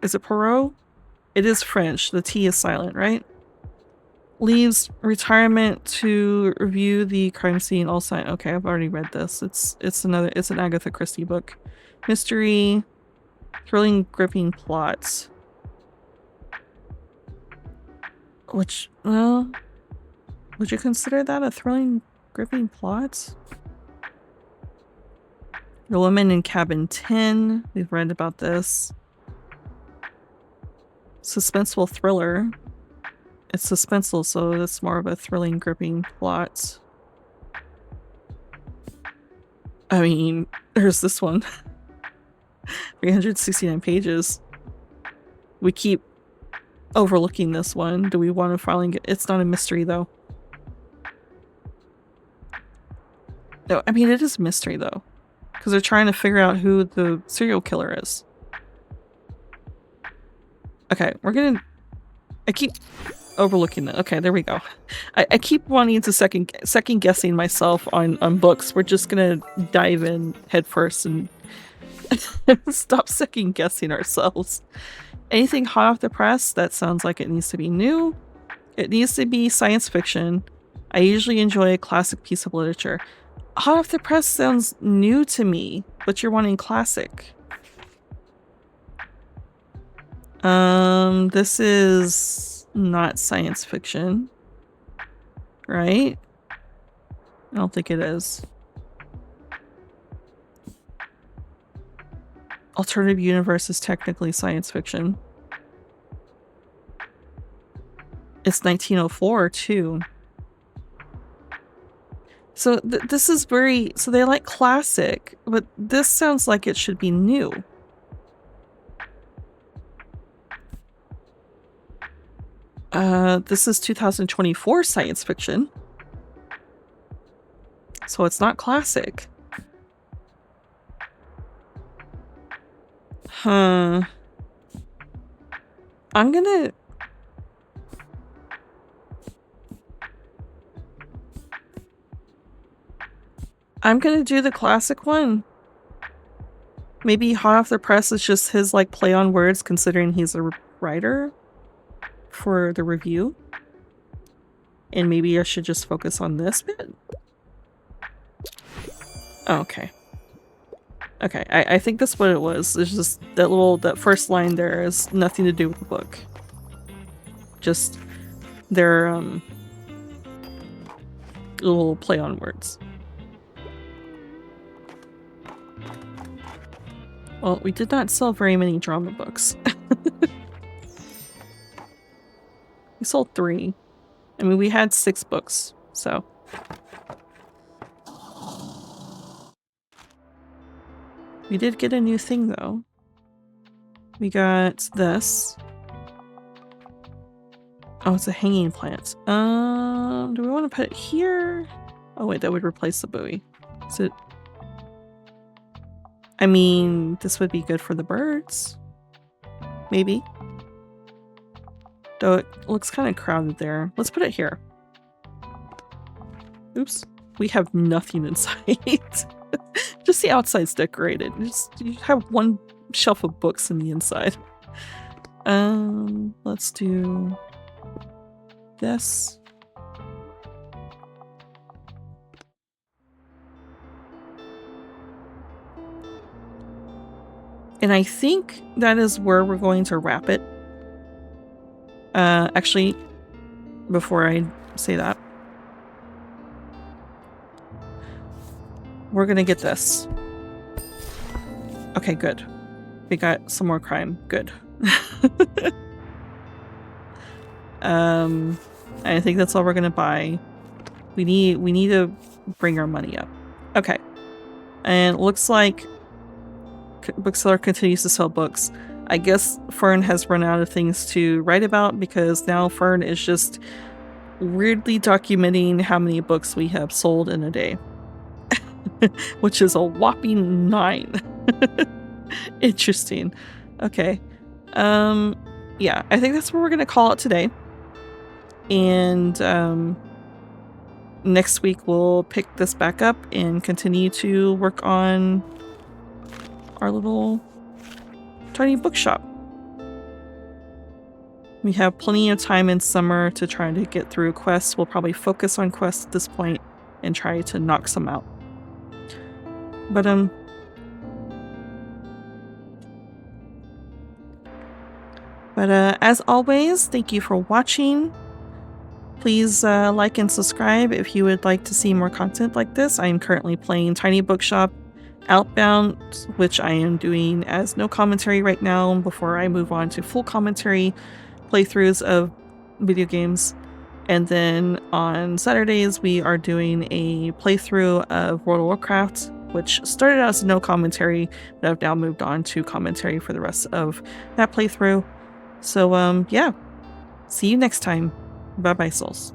Is it Poirot? It is French. The T is silent, right? Leaves retirement to review the crime scene. All signed. Okay, I've already read this. It's an Agatha Christie book. Mystery, thrilling, gripping plots. Which, well, would you consider that a thrilling, gripping plot? The Woman in Cabin 10. We've read about this. Suspenseful thriller. It's suspenseful, so it's more of a thrilling, gripping plot. I mean, there's this one. 369 pages. We keep overlooking this one. Do we want to finally get... It's not a mystery, though. No, I mean, it is a mystery, though. Because they're trying to figure out who the serial killer is. Okay, we're gonna... I keep overlooking that. Okay, there we go. I keep wanting to second guessing myself on books. We're just gonna dive in head first and stop second guessing ourselves. Anything hot off the press? That sounds like it needs to be new. It needs to be science fiction. I usually enjoy a classic piece of literature. Hot off the press sounds new to me, but you're wanting classic. This is not science fiction, right? I don't think it is. Alternative universe is technically science fiction. It's 1904 too. So this is very... So they like classic, but this sounds like it should be new. This is 2024 science fiction. So it's not classic. Huh. I'm gonna do the classic one. Maybe hot off the press is just his like play on words, considering he's a writer for the review. And maybe I should just focus on this bit. Oh, okay. Okay, I think that's what it was. It's just that first line there has nothing to do with the book. Just their little play on words. Well, we did not sell very many drama books. We sold 3. I mean, we had 6 books, so. We did get a new thing, though. We got this. Oh, it's a hanging plant. Do we want to put it here? Oh wait, that would replace the buoy. Is it... I mean, this would be good for the birds. maybe. Though it looks kind of crowded there. Let's put it here. Oops. We have nothing inside. Just the outside's decorated. You have one shelf of books in the inside. Let's do this. And I think that is where we're going to wrap it. Actually, before I say that, we're gonna get this. Okay, good. We got some more crime. Good. I think that's all we're gonna buy. We need to bring our money up. Okay. And it looks like bookseller continues to sell books. I guess Fern has run out of things to write about because now Fern is just weirdly documenting how many books we have sold in a day. Which is a whopping 9. Interesting. Okay. Yeah, I think that's where we're gonna call it today. And next week we'll pick this back up and continue to work on our little tiny bookshop. We have plenty of time in summer to try to get through quests. We'll probably focus on quests at this point and try to knock some out. But as always, thank you for watching. Please like and subscribe if you would like to see more content like this. I am currently playing Tiny Bookshop Outbound, which I am doing as no commentary right now before I move on to full commentary playthroughs of video games. And then on Saturdays, we are doing a playthrough of World of Warcraft, which started out as no commentary, but I've now moved on to commentary for the rest of that playthrough. So, yeah. See you next time. Bye-bye, souls.